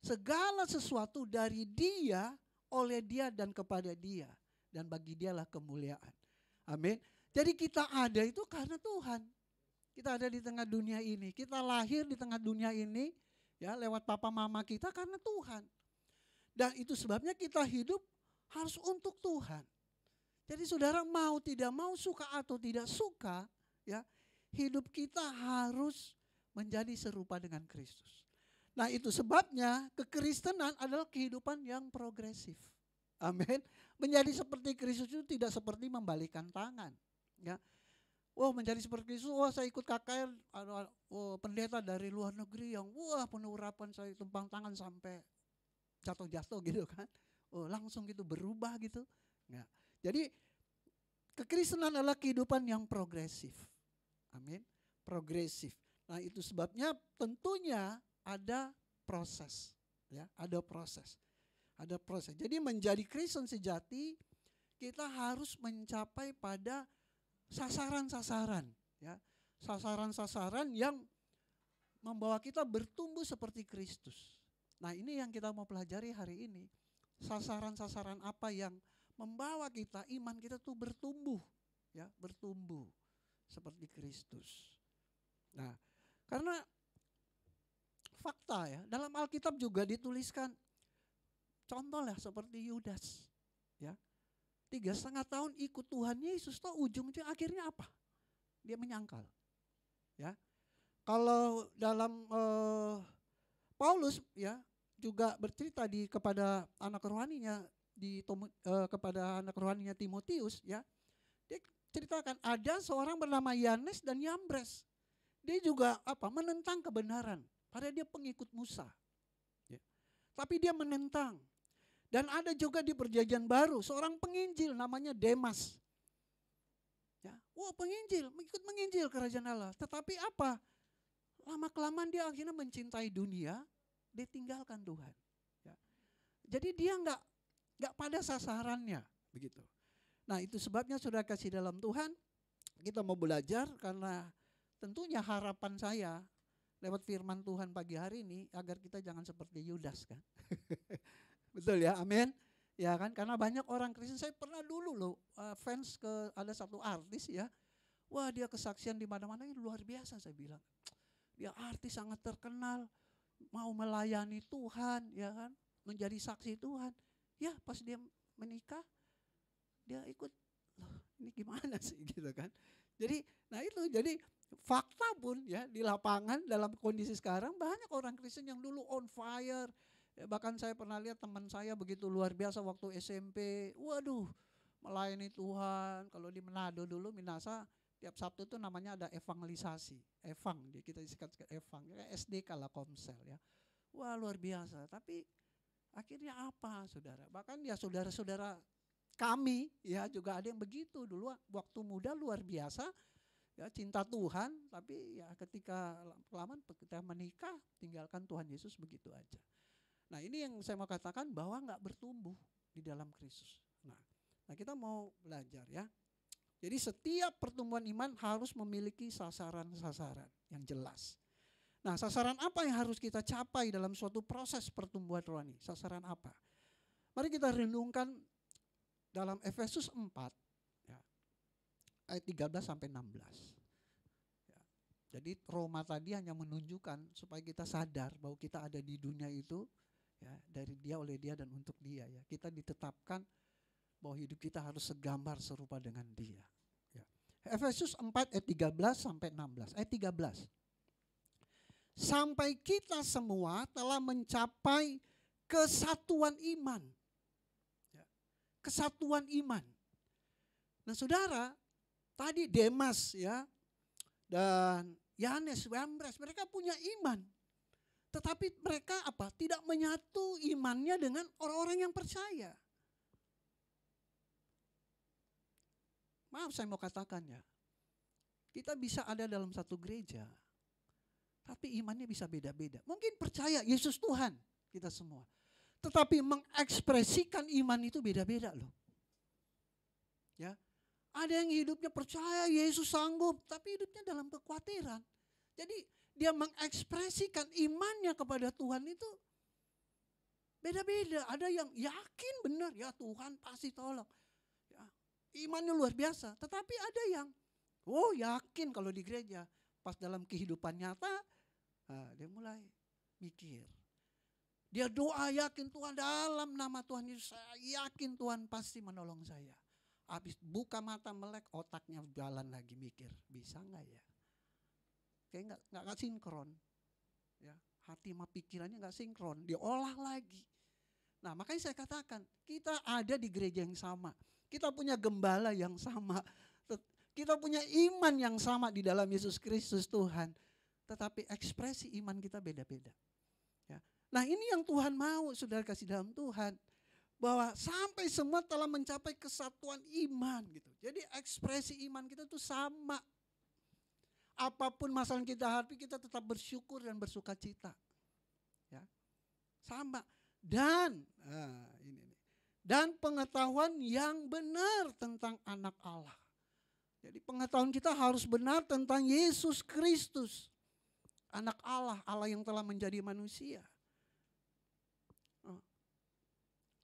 segala sesuatu dari Dia, oleh Dia dan kepada Dia, dan bagi Dialah kemuliaan. Amin. Jadi kita ada itu karena Tuhan. Kita ada di tengah dunia ini. Kita lahir di tengah dunia ini ya lewat papa mama kita karena Tuhan. Dan itu sebabnya kita hidup harus untuk Tuhan. Jadi saudara mau tidak mau, suka atau tidak suka ya, hidup kita harus menjadi serupa dengan Kristus. Nah itu sebabnya kekristenan adalah kehidupan yang progresif. Amin. Menjadi seperti Kristus itu tidak seperti membalikan tangan. Ya. Wah menjadi seperti Kristus, wah saya ikut KKR, pendeta dari luar negeri yang wah penuh urapan, saya tumpang tangan sampai jatuh-jatuh gitu kan. Oh langsung gitu berubah gitu. Ya. Jadi kekristenan adalah kehidupan yang progresif. Amin. Progresif. Nah itu sebabnya tentunya ada proses, ya, ada proses. Ada proses. Jadi menjadi Kristen sejati kita harus mencapai pada sasaran-sasaran, ya. Sasaran-sasaran yang membawa kita bertumbuh seperti Kristus. Nah, ini yang kita mau pelajari hari ini. Sasaran-sasaran apa yang membawa kita, iman kita tuh bertumbuh, ya, bertumbuh seperti Kristus. Nah, karena fakta ya, dalam Alkitab juga dituliskan contoh lah seperti Yudas ya. 3,5 tahun ikut Tuhan Yesus, toh ujungnya akhirnya apa? Dia menyangkal. Ya. Kalau dalam Paulus ya juga bercerita kepada anak rohaninya kepada anak rohaninya Timotius ya. Dia ceritakan ada seorang bernama Yanes dan Yambres. Dia juga menentang kebenaran. Padahal dia pengikut Musa. Ya. Tapi dia menentang. Dan ada juga di Perjanjian Baru seorang penginjil namanya Demas. Ya, penginjil, ikut menginjil kerajaan Allah. Tetapi apa? Lama-kelamaan dia akhirnya mencintai dunia, dia tinggalkan Tuhan. Ya. Jadi dia nggak pada sasarannya, begitu. Nah itu sebabnya sudah kasih dalam Tuhan, kita mau belajar karena tentunya harapan saya lewat firman Tuhan pagi hari ini agar kita jangan seperti Yudas kan. Betul ya, amin. Ya kan, karena banyak orang Kristen, saya pernah dulu loh fans ke ada satu artis ya. Wah, dia kesaksian di mana-mana ini luar biasa, saya bilang. Dia artis sangat terkenal, mau melayani Tuhan, ya kan, menjadi saksi Tuhan. Ya, pas dia menikah, dia ikut, loh, ini gimana sih gitu kan. Jadi, nah itu, jadi fakta pun ya di lapangan dalam kondisi sekarang banyak orang Kristen yang dulu on fire. Ya, bahkan saya pernah lihat teman saya begitu luar biasa waktu SMP. Waduh, melayani Tuhan. Kalau di Manado dulu, Minasa, tiap Sabtu itu namanya ada evangelisasi. Evang, kita disingkat Evang. Ya, SDK lah, Komsel ya. Wah, luar biasa. Tapi akhirnya apa, saudara? Bahkan ya saudara-saudara kami ya juga ada yang begitu dulu waktu muda luar biasa. Ya, cinta Tuhan, tapi ya ketika kelamaan kita menikah, tinggalkan Tuhan Yesus begitu aja. Nah, ini yang saya mau katakan bahwa nggak bertumbuh di dalam Kristus. Nah, kita mau belajar ya. Jadi setiap pertumbuhan iman harus memiliki sasaran-sasaran yang jelas. Nah, sasaran apa yang harus kita capai dalam suatu proses pertumbuhan rohani? Sasaran apa? Mari kita renungkan dalam Efesus 4 ya, ayat 13 sampai 16. Ya, jadi Roma tadi hanya menunjukkan supaya kita sadar bahwa kita ada di dunia itu ya, dari Dia, oleh Dia, dan untuk Dia ya. Kita ditetapkan bahwa hidup kita harus segambar serupa dengan Dia. Ya. Efesus 4 ayat 13 sampai 16. Ayat 13. Sampai kita semua telah mencapai kesatuan iman. Ya. Kesatuan iman. Nah, saudara, tadi Demas ya dan Yanes, Wambres, mereka punya iman. Tetapi mereka apa? Tidak menyatu imannya dengan orang-orang yang percaya. Maaf saya mau katakan ya, kita bisa ada dalam satu gereja, tapi imannya bisa beda-beda. Mungkin percaya Yesus Tuhan kita semua, tetapi mengekspresikan iman itu beda-beda loh. Ya, ada yang hidupnya percaya Yesus sanggup, tapi hidupnya dalam kekhawatiran. Jadi dia mengekspresikan imannya kepada Tuhan itu beda-beda. Ada yang yakin benar ya Tuhan pasti tolong. Imannya luar biasa, tetapi ada yang yakin kalau di gereja, pas dalam kehidupan nyata dia mulai mikir. Dia doa yakin Tuhan, dalam nama Tuhan Yesus saya yakin Tuhan pasti menolong saya. Habis buka mata melek, otaknya jalan lagi mikir, bisa nggak ya? Kayak nggak sinkron, ya, hati sama pikirannya nggak sinkron, diolah lagi. Nah, makanya saya katakan kita ada di gereja yang sama. Kita punya gembala yang sama. Kita punya iman yang sama di dalam Yesus Kristus Tuhan. Tetapi ekspresi iman kita beda-beda. Ya. Nah, ini yang Tuhan mau saudara kasih dalam Tuhan. Bahwa sampai semua telah mencapai kesatuan iman gitu. Jadi ekspresi iman kita tuh sama. Apapun masalah yang kita hadapi, kita tetap bersyukur dan bersuka cita. Ya. Sama. Dan dan pengetahuan yang benar tentang anak Allah. Jadi pengetahuan kita harus benar tentang Yesus Kristus. Anak Allah, Allah yang telah menjadi manusia.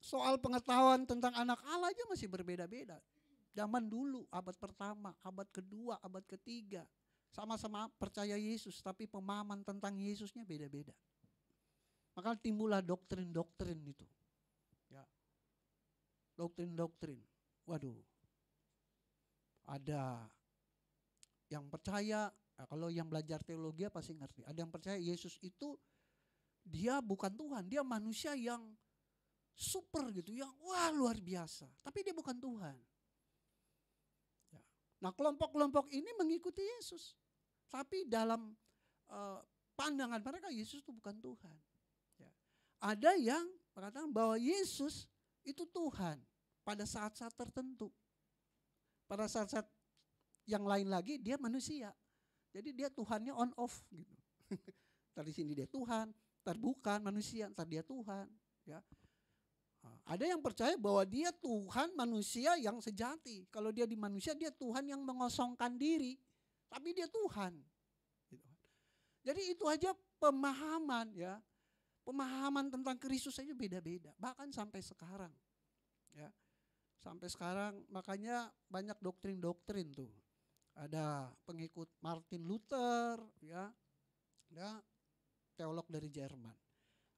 Soal pengetahuan tentang anak Allah aja masih berbeda-beda. Zaman dulu, abad pertama, abad kedua, abad ketiga. Sama-sama percaya Yesus, tapi pemahaman tentang Yesusnya beda-beda. Maka timbullah doktrin-doktrin itu. Doktrin-doktrin, waduh, ada yang percaya, kalau yang belajar teologi pasti ngerti, ada yang percaya Yesus itu dia bukan Tuhan, dia manusia yang super gitu, yang wah luar biasa, tapi dia bukan Tuhan. Ya. Nah, kelompok-kelompok ini mengikuti Yesus, tapi dalam pandangan mereka Yesus itu bukan Tuhan. Ya. Ada yang mengatakan bahwa Yesus itu Tuhan pada saat-saat tertentu. Pada saat-saat yang lain lagi dia manusia. Jadi dia Tuhannya on off gitu. Ntar di sini dia Tuhan, ntar bukan manusia, ntar dia Tuhan. Ya. Ada yang percaya bahwa dia Tuhan manusia yang sejati. Kalau dia di manusia dia Tuhan yang mengosongkan diri. Tapi dia Tuhan. Gitu. Jadi itu aja pemahaman ya. Pemahaman tentang Kristus saja beda-beda, bahkan sampai sekarang. Ya. Sampai sekarang makanya banyak doktrin-doktrin tuh. Ada pengikut Martin Luther, ya, ada teolog dari Jerman.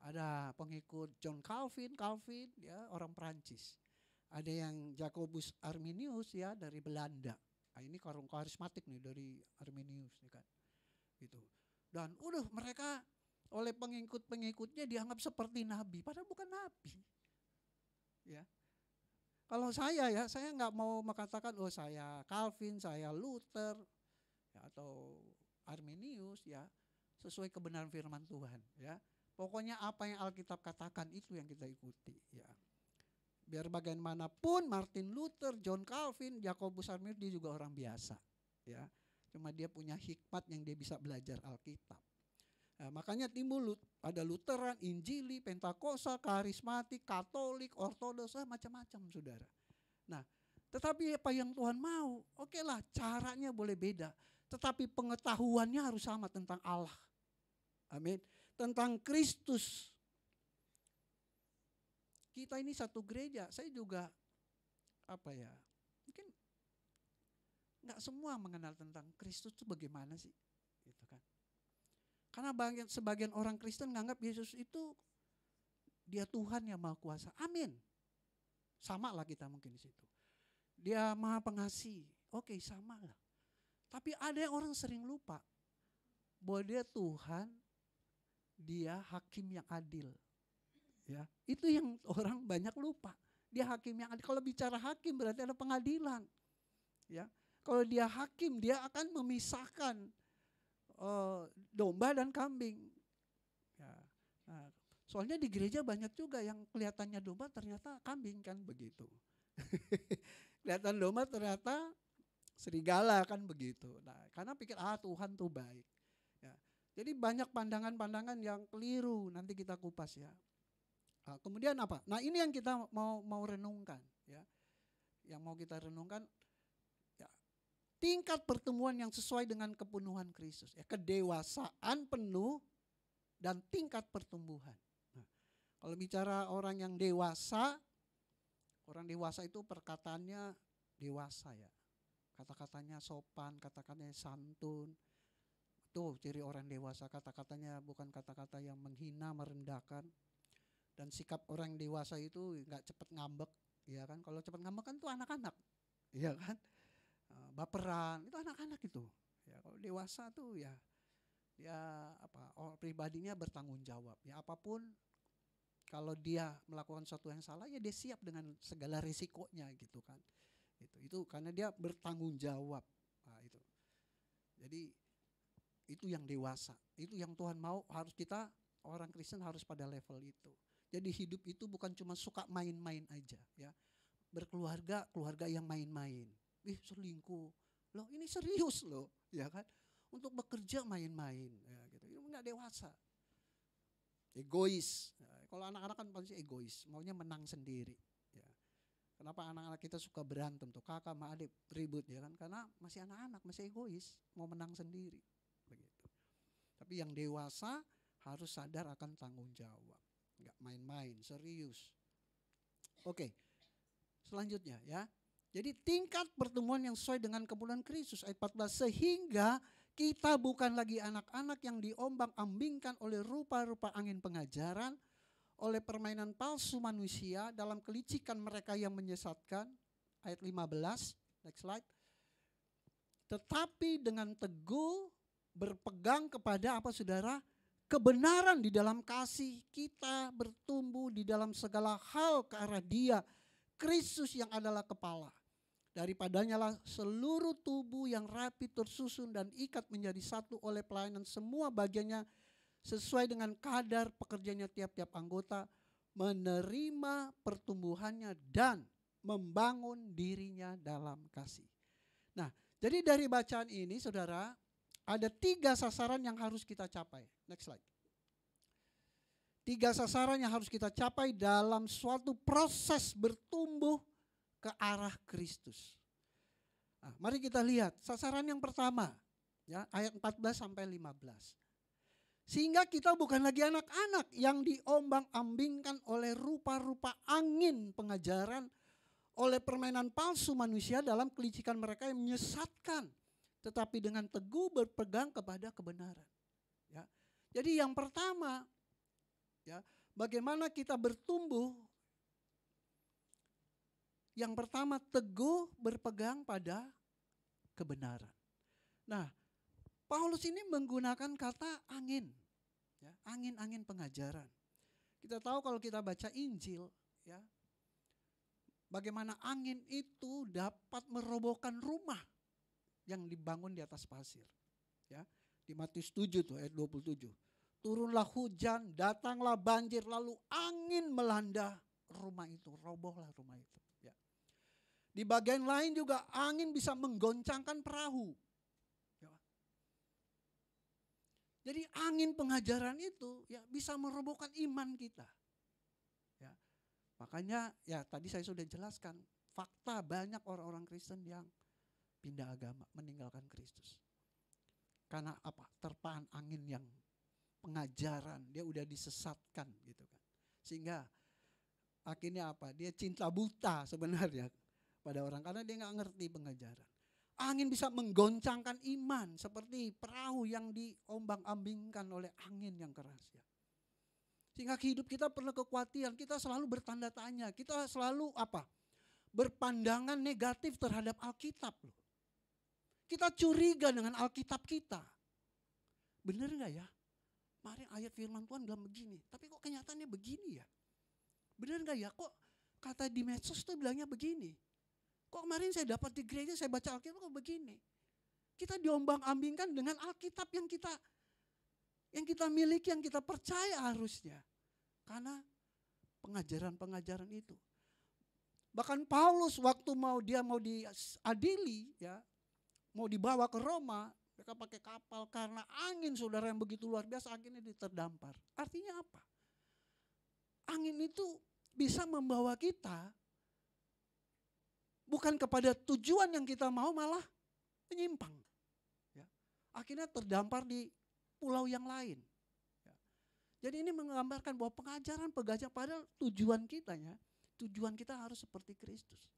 Ada pengikut John Calvin, ya, orang Prancis. Ada yang Jacobus Arminius, ya, dari Belanda. Nah, ini karismatik nih dari Arminius, ya kan. Gitu. Dan udah mereka oleh pengikut-pengikutnya dianggap seperti nabi, padahal bukan nabi. Ya. Kalau saya, ya, saya nggak mau mengatakan oh saya Calvin, saya Luther, ya, atau Arminius, ya, sesuai kebenaran firman Tuhan, ya. Pokoknya apa yang Alkitab katakan itu yang kita ikuti, ya. Biar bagaimanapun Martin Luther, John Calvin, Jacobus Arminius dia juga orang biasa, ya. Cuma dia punya hikmat yang dia bisa belajar Alkitab. Nah, makanya timbul ada Lutheran, Injili, Pentakosta, Karismatik, Katolik, Ortodoks, macam-macam, saudara. Nah, tetapi apa yang Tuhan mau, oke lah caranya boleh beda, tetapi pengetahuannya harus sama tentang Allah. Amin. Tentang Kristus. Kita ini satu gereja, saya juga mungkin nggak semua mengenal tentang Kristus itu bagaimana sih, gitu kan? Karena sebagian orang Kristen menganggap Yesus itu dia Tuhan yang Maha Kuasa. Amin. Sama lah kita mungkin di situ. Dia Maha Pengasih. Oke, sama lah. Tapi ada yang orang sering lupa bahwa dia Tuhan, dia hakim yang adil. Ya, itu yang orang banyak lupa. Dia hakim yang adil. Kalau bicara hakim berarti ada pengadilan. Ya, kalau dia hakim, dia akan memisahkan domba dan kambing. Ya, nah, soalnya di gereja banyak juga yang kelihatannya domba ternyata kambing kan begitu. Kelihatan domba ternyata serigala kan begitu. Nah, karena pikir Tuhan tuh baik. Ya, jadi banyak pandangan-pandangan yang keliru, nanti kita kupas, ya. Nah, kemudian apa? Nah, ini yang kita mau renungkan, ya. Yang mau kita renungkan, ya, tingkat pertemuan yang sesuai dengan kepenuhan Kristus, ya, kedewasaan penuh dan tingkat pertumbuhan. Nah, kalau bicara orang yang dewasa, orang dewasa itu perkataannya dewasa, ya. Kata-katanya sopan, kata-katanya santun. Tuh ciri orang dewasa, kata-katanya bukan kata-kata yang menghina, merendahkan. Dan sikap orang dewasa itu nggak cepat ngambek, ya kan? Kalau cepat ngambek kan tuh anak-anak, ya kan? Baperan itu anak-anak itu. Ya, kalau dewasa tuh ya pribadinya bertanggung jawab. Ya, apapun kalau dia melakukan sesuatu yang salah, ya dia siap dengan segala risikonya, gitu kan. Itu karena dia bertanggung jawab. Nah, itu. Jadi itu yang dewasa. Itu yang Tuhan mau, harus kita orang Kristen harus pada level itu. Jadi hidup itu bukan cuma suka main-main aja, ya. Berkeluarga, keluarga yang main-main. Selingkuh. Loh, ini serius loh, ya kan? Untuk bekerja main-main, ya, gitu. Itu enggak dewasa. Egois. Ya, kalau anak-anak kan pasti egois, maunya menang sendiri, ya. Kenapa anak-anak kita suka berantem tuh, kakak sama adik ribut, ya kan? Karena masih anak-anak, masih egois, mau menang sendiri, begitu. Tapi yang dewasa harus sadar akan tanggung jawab, enggak main-main, serius. Oke, selanjutnya, ya. Jadi tingkat pertemuan yang sesuai dengan kepenuhan Kristus, ayat 14, sehingga kita bukan lagi anak-anak yang diombang-ambingkan oleh rupa-rupa angin pengajaran, oleh permainan palsu manusia dalam kelicikan mereka yang menyesatkan, ayat 15, next slide. Tetapi dengan teguh berpegang kepada apa, saudara? Kebenaran di dalam kasih, kita bertumbuh di dalam segala hal ke arah Dia, Kristus yang adalah kepala. Daripadanya lah seluruh tubuh yang rapi tersusun dan ikat menjadi satu oleh pelayanan semua bagiannya sesuai dengan kadar pekerjaannya tiap-tiap anggota, menerima pertumbuhannya dan membangun dirinya dalam kasih. Nah, jadi dari bacaan ini, saudara, ada 3 sasaran yang harus kita capai. Next slide. 3 sasaran yang harus kita capai dalam suatu proses bertumbuh ke arah Kristus. Nah, mari kita lihat sasaran yang pertama, ya, ayat 14 sampai 15. Sehingga kita bukan lagi anak-anak yang diombang-ambingkan oleh rupa-rupa angin pengajaran, oleh permainan palsu manusia dalam kelicikan mereka yang menyesatkan, tetapi dengan teguh berpegang kepada kebenaran. Ya. Jadi yang pertama, ya, bagaimana kita bertumbuh? Yang pertama, teguh berpegang pada kebenaran. Nah, Paulus ini menggunakan kata angin, ya, angin-angin pengajaran. Kita tahu kalau kita baca Injil, ya, bagaimana angin itu dapat merobohkan rumah yang dibangun di atas pasir. Ya, di Matius 7 tuh ayat 27. Turunlah hujan, datanglah banjir, lalu angin melanda rumah itu, robohlah rumah itu. Ya. Di bagian lain juga angin bisa menggoncangkan perahu. Ya. Jadi angin pengajaran itu ya bisa merobohkan iman kita. Ya. Makanya ya tadi saya sudah jelaskan, fakta banyak orang-orang Kristen yang pindah agama, meninggalkan Kristus. Karena apa? Terpaan angin yang pengajaran, dia udah disesatkan gitu kan. Sehingga akhirnya apa? Dia cinta buta sebenarnya pada orang karena dia nggak ngerti pengajaran. Angin bisa menggoncangkan iman seperti perahu yang diombang-ambingkan oleh angin yang keras ya. Sehingga hidup kita perlu kekhawatiran, kita selalu bertanda tanya, kita selalu apa? Berpandangan negatif terhadap Alkitab loh. Kita curiga dengan Alkitab kita. Benar nggak ya? Kemarin ayat firman Tuhan bilang begini, tapi kok kenyataannya begini ya? Benar nggak ya? Kok kata di medsos tuh bilangnya begini? Kok kemarin saya dapat di gereja, saya baca Alkitab kok begini? Kita diombang-ambingkan dengan Alkitab yang kita miliki, yang kita percaya harusnya. Karena pengajaran-pengajaran itu. Bahkan Paulus waktu mau diadili, ya, mau dibawa ke Roma, mereka pakai kapal karena angin saudara yang begitu luar biasa, anginnya terdampar. Artinya apa? Angin itu bisa membawa kita bukan kepada tujuan yang kita mau, malah menyimpang. Ya. Akhirnya terdampar di pulau yang lain. Ya. Jadi ini menggambarkan bahwa pengajaran padahal tujuan kita harus seperti Kristus.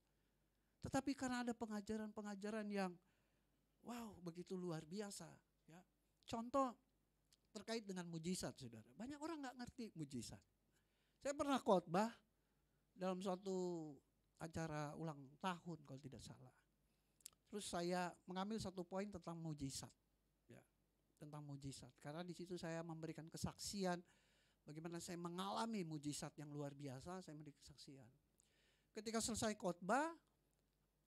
Tetapi karena ada pengajaran-pengajaran yang wow begitu luar biasa. Ya. Contoh terkait dengan mujizat saudara. Banyak orang gak ngerti mujizat. Saya pernah khotbah dalam suatu acara ulang tahun kalau tidak salah. Terus saya mengambil satu poin tentang mujizat, ya, tentang mujizat. Karena di situ saya memberikan kesaksian bagaimana saya mengalami mujizat yang luar biasa. Saya memberi kesaksian. Ketika selesai khotbah,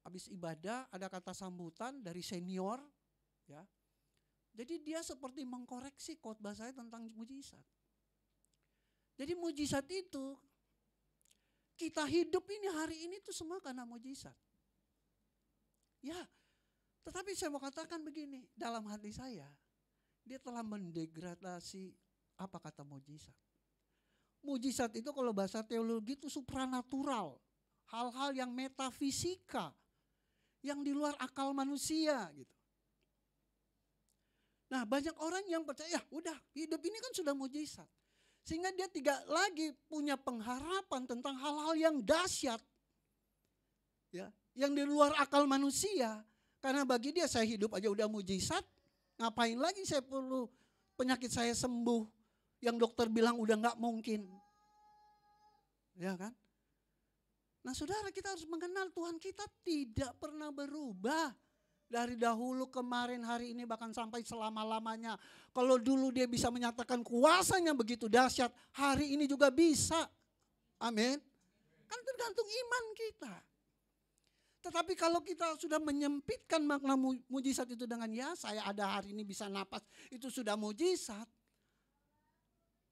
habis ibadah ada kata sambutan dari senior, ya. Jadi dia seperti mengkoreksi khotbah saya tentang mujizat. Jadi mujizat itu kita hidup ini hari ini tuh semua karena mujizat. Ya, tetapi saya mau katakan begini, dalam hati saya, dia telah mendegradasi apa kata mujizat. Mujizat itu kalau bahasa teologi itu supranatural, hal-hal yang metafisika, yang di luar akal manusia gitu. Nah banyak orang yang percaya, ya udah hidup ini kan sudah mujizat. Sehingga dia tidak lagi punya pengharapan tentang hal-hal yang dahsyat, ya, yang di luar akal manusia. Karena bagi dia saya hidup aja udah mujizat, ngapain lagi saya perlu penyakit saya sembuh yang dokter bilang udah gak mungkin. Ya kan? Nah saudara, kita harus mengenal Tuhan kita tidak pernah berubah. Dari dahulu, kemarin, hari ini, bahkan sampai selama-lamanya. Kalau dulu dia bisa menyatakan kuasanya begitu dahsyat, hari ini juga bisa. Amin. Kan tergantung iman kita. Tetapi kalau kita sudah menyempitkan makna mujizat itu dengan ya saya ada hari ini bisa napas, itu sudah mujizat.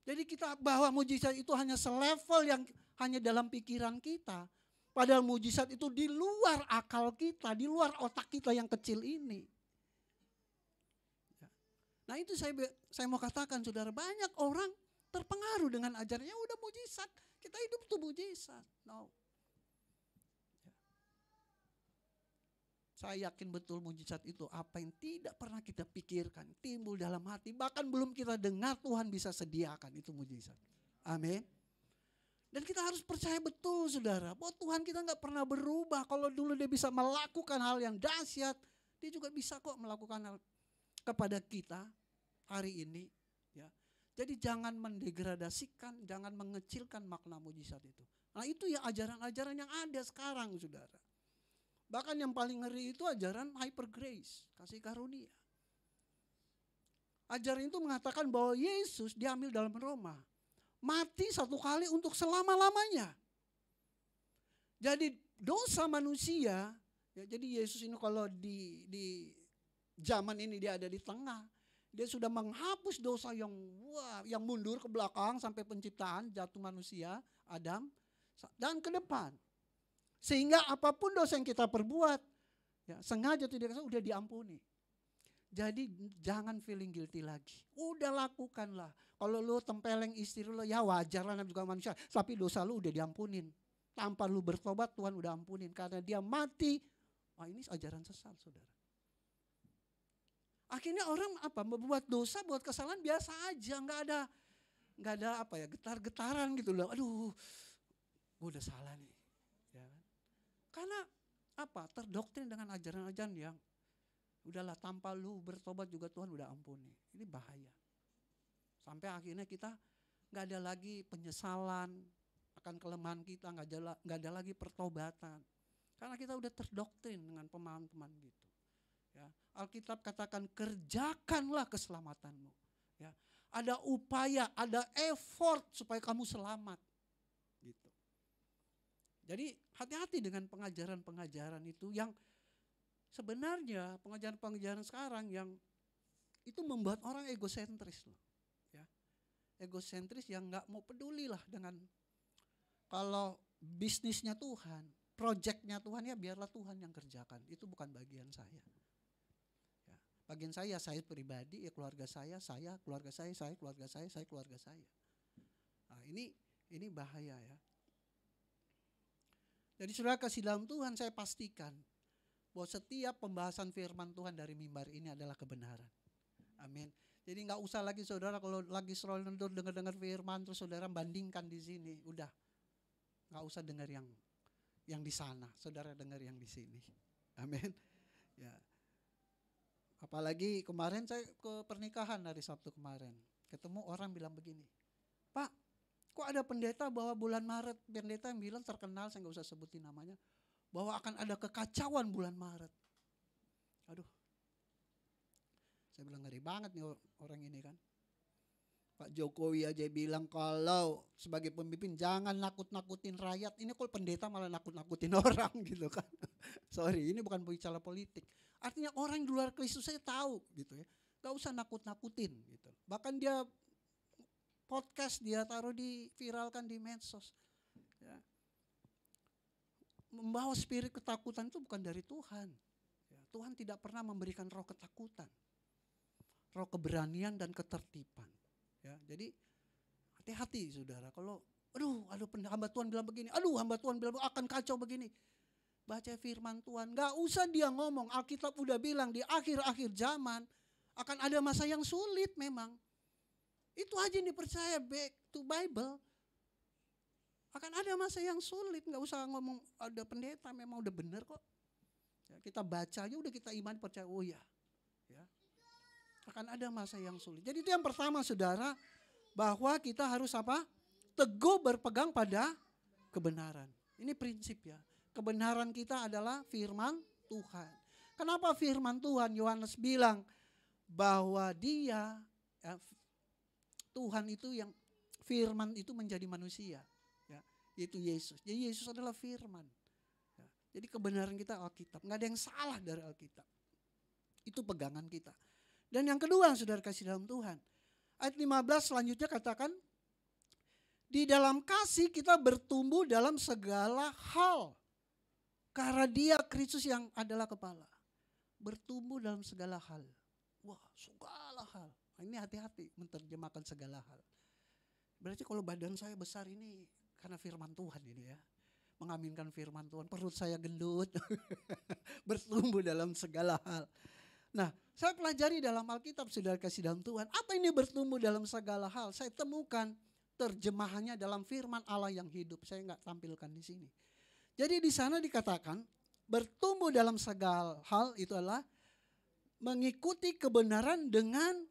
Jadi kita bahwa mujizat itu hanya selevel yang hanya dalam pikiran kita. Padahal mujizat itu di luar akal kita, di luar otak kita yang kecil ini. Nah itu saya mau katakan saudara, banyak orang terpengaruh dengan ajarannya udah mujizat. Kita hidup tuh mujizat. No. Saya yakin betul mujizat itu apa yang tidak pernah kita pikirkan, timbul dalam hati. Bahkan belum kita dengar Tuhan bisa sediakan, itu mujizat. Amin. Dan kita harus percaya betul saudara, bahwa Tuhan kita nggak pernah berubah. Kalau dulu dia bisa melakukan hal yang dahsyat, dia juga bisa kok melakukan hal kepada kita hari ini. Ya. Jadi jangan mendegradasikan, jangan mengecilkan makna mujizat itu. Nah itu ya ajaran-ajaran yang ada sekarang saudara. Bahkan yang paling ngeri itu ajaran hyper grace, kasih karunia. Ajaran itu mengatakan bahwa Yesus diambil dalam Roma. Mati satu kali untuk selama-lamanya. Jadi dosa manusia, ya, jadi Yesus ini kalau di zaman ini dia ada di tengah. Dia sudah menghapus dosa yang mundur ke belakang sampai penciptaan jatuh manusia, Adam, dan ke depan. Sehingga apapun dosa yang kita perbuat, ya, sengaja tidak sengaja udah diampuni. Jadi jangan feeling guilty lagi. Udah lakukanlah. Kalau lu tempeleng istri lu, ya wajar lah juga manusia. Tapi dosa lu udah diampunin. Tanpa lu bertobat Tuhan udah ampunin. Karena dia mati. Wah ini ajaran sesat saudara. Akhirnya orang membuat dosa, buat kesalahan biasa aja. Nggak ada getar-getaran gitu loh. Aduh gue udah salah nih. Ya. Karena terdoktrin dengan ajaran-ajaran yang udahlah tanpa lu bertobat juga Tuhan udah ampuni. Ini bahaya. Sampai akhirnya kita gak ada lagi penyesalan akan kelemahan kita, gak ada lagi pertobatan. Karena kita udah terdoktrin dengan pemahaman-pemahaman gitu. Ya. Alkitab katakan kerjakanlah keselamatanmu. Ya. Ada upaya, ada effort supaya kamu selamat. Gitu. Jadi hati-hati dengan pengajaran-pengajaran itu yang sebenarnya pengajaran-pengajaran sekarang yang itu membuat orang egosentris loh. Ya. Egosentris yang gak mau peduli lah dengan kalau bisnisnya Tuhan, proyeknya Tuhan ya biarlah Tuhan yang kerjakan. Itu bukan bagian saya. Ya. Bagian saya pribadi, ya keluarga saya, keluarga saya, keluarga saya, keluarga saya. Nah, ini bahaya ya. Jadi saudara kasih dalam Tuhan saya pastikan bahwa setiap pembahasan firman Tuhan dari mimbar ini adalah kebenaran. Amin. Jadi nggak usah lagi saudara kalau lagi scroll dengar firman terus saudara bandingkan di sini, udah nggak usah dengar yang di sana, saudara dengar yang di sini. Amin. Ya. Apalagi kemarin saya ke pernikahan hari Sabtu kemarin, ketemu orang bilang begini, Pak, kok ada pendeta bahwa bulan Maret, pendeta yang bilang terkenal, saya nggak usah sebutin namanya, bahwa akan ada kekacauan bulan Maret. Aduh, saya bilang ngeri banget nih orang ini kan. Pak Jokowi aja bilang kalau sebagai pemimpin jangan nakut-nakutin rakyat. Ini kok pendeta malah nakut-nakutin orang gitu kan. Sorry, ini bukan bicara politik. Artinya orang di luar Kristus saya tahu gitu ya. Gak usah nakut-nakutin gitu. Bahkan dia podcast dia taruh viralkan di medsos. Ya. Membawa spirit ketakutan itu bukan dari Tuhan. Ya, Tuhan tidak pernah memberikan roh ketakutan. Roh keberanian dan ketertiban. Ya, jadi hati-hati saudara. Kalau hamba Tuhan bilang begini, hamba Tuhan bilang akan kacau begini. Baca firman Tuhan, gak usah dia ngomong. Alkitab udah bilang di akhir-akhir zaman akan ada masa yang sulit memang. Itu aja yang dipercaya, back to Bible. Akan ada masa yang sulit, gak usah ngomong ada pendeta memang udah benar kok. Ya, kita baca aja udah kita iman percaya, oh ya. Akan ada masa yang sulit. Jadi itu yang pertama saudara, bahwa kita harus teguh berpegang pada kebenaran. Ini prinsip ya. Kebenaran kita adalah firman Tuhan. Kenapa firman Tuhan? Yohanes bilang bahwa dia, Tuhan itu yang firman itu menjadi manusia. Ya, yaitu Yesus. Jadi Yesus adalah firman. Ya, jadi kebenaran kita Alkitab. Nggak ada yang salah dari Alkitab. Itu pegangan kita. Dan yang kedua saudara kasih dalam Tuhan. Ayat 15 selanjutnya katakan, di dalam kasih kita bertumbuh dalam segala hal. Karena dia Kristus yang adalah kepala. Bertumbuh dalam segala hal. Wah, segala hal. Ini hati-hati menerjemahkan segala hal. Berarti kalau badan saya besar ini karena firman Tuhan ini ya. Mengaminkan firman Tuhan. Perut saya gendut. Bertumbuh dalam segala hal. Nah, saya pelajari dalam Alkitab saudara kasih dalam Tuhan. Apa ini bertumbuh dalam segala hal? Saya temukan terjemahannya dalam firman Allah yang hidup. Saya nggak tampilkan di sini. Jadi di sana dikatakan bertumbuh dalam segala hal itu adalah mengikuti kebenaran dengan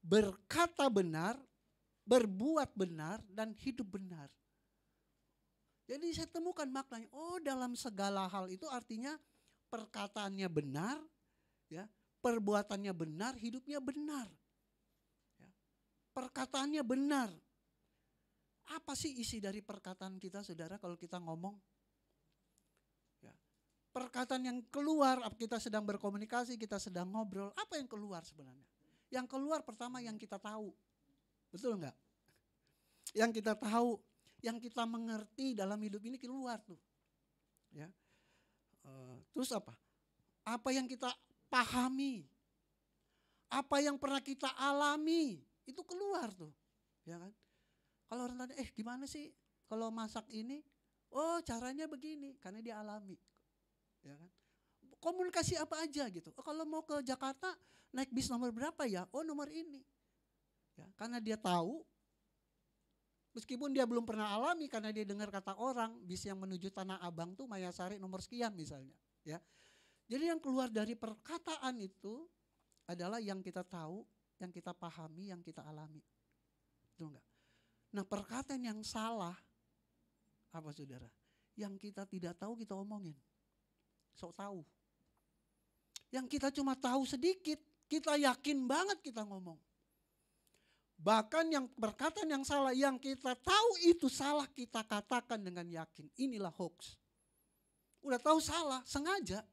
berkata benar, berbuat benar, dan hidup benar. Jadi saya temukan maknanya, oh dalam segala hal itu artinya perkataannya benar, ya, perbuatannya benar, hidupnya benar. Ya, perkataannya benar. Apa sih isi dari perkataan kita, saudara, kalau kita ngomong? Ya, perkataan yang keluar, kita sedang berkomunikasi, kita sedang ngobrol, apa yang keluar sebenarnya? Yang keluar pertama yang kita tahu, betul enggak? Yang kita tahu, yang kita mengerti dalam hidup ini keluar tuh. Ya. Terus apa? Apa yang kita pahami, apa yang pernah kita alami, itu keluar tuh. Ya kan? Kalau orang tanya, gimana sih kalau masak ini? Oh caranya begini, karena dia alami. Ya kan? Komunikasi apa aja gitu. Oh, kalau mau ke Jakarta naik bis nomor berapa ya? Oh nomor ini. Ya, karena dia tahu, meskipun dia belum pernah alami karena dia dengar kata orang, bis yang menuju Tanah Abang tuh Mayasari nomor sekian misalnya. Ya. Jadi yang keluar dari perkataan itu adalah yang kita tahu, yang kita pahami, yang kita alami. Betul enggak? Nah perkataan yang salah, apa saudara? Yang kita tidak tahu kita omongin. Sok tahu. Yang kita cuma tahu sedikit, kita yakin banget kita ngomong. Bahkan yang perkataan yang salah, yang kita tahu itu salah, kita katakan dengan yakin. Inilah hoax. Udah tahu salah, sengaja.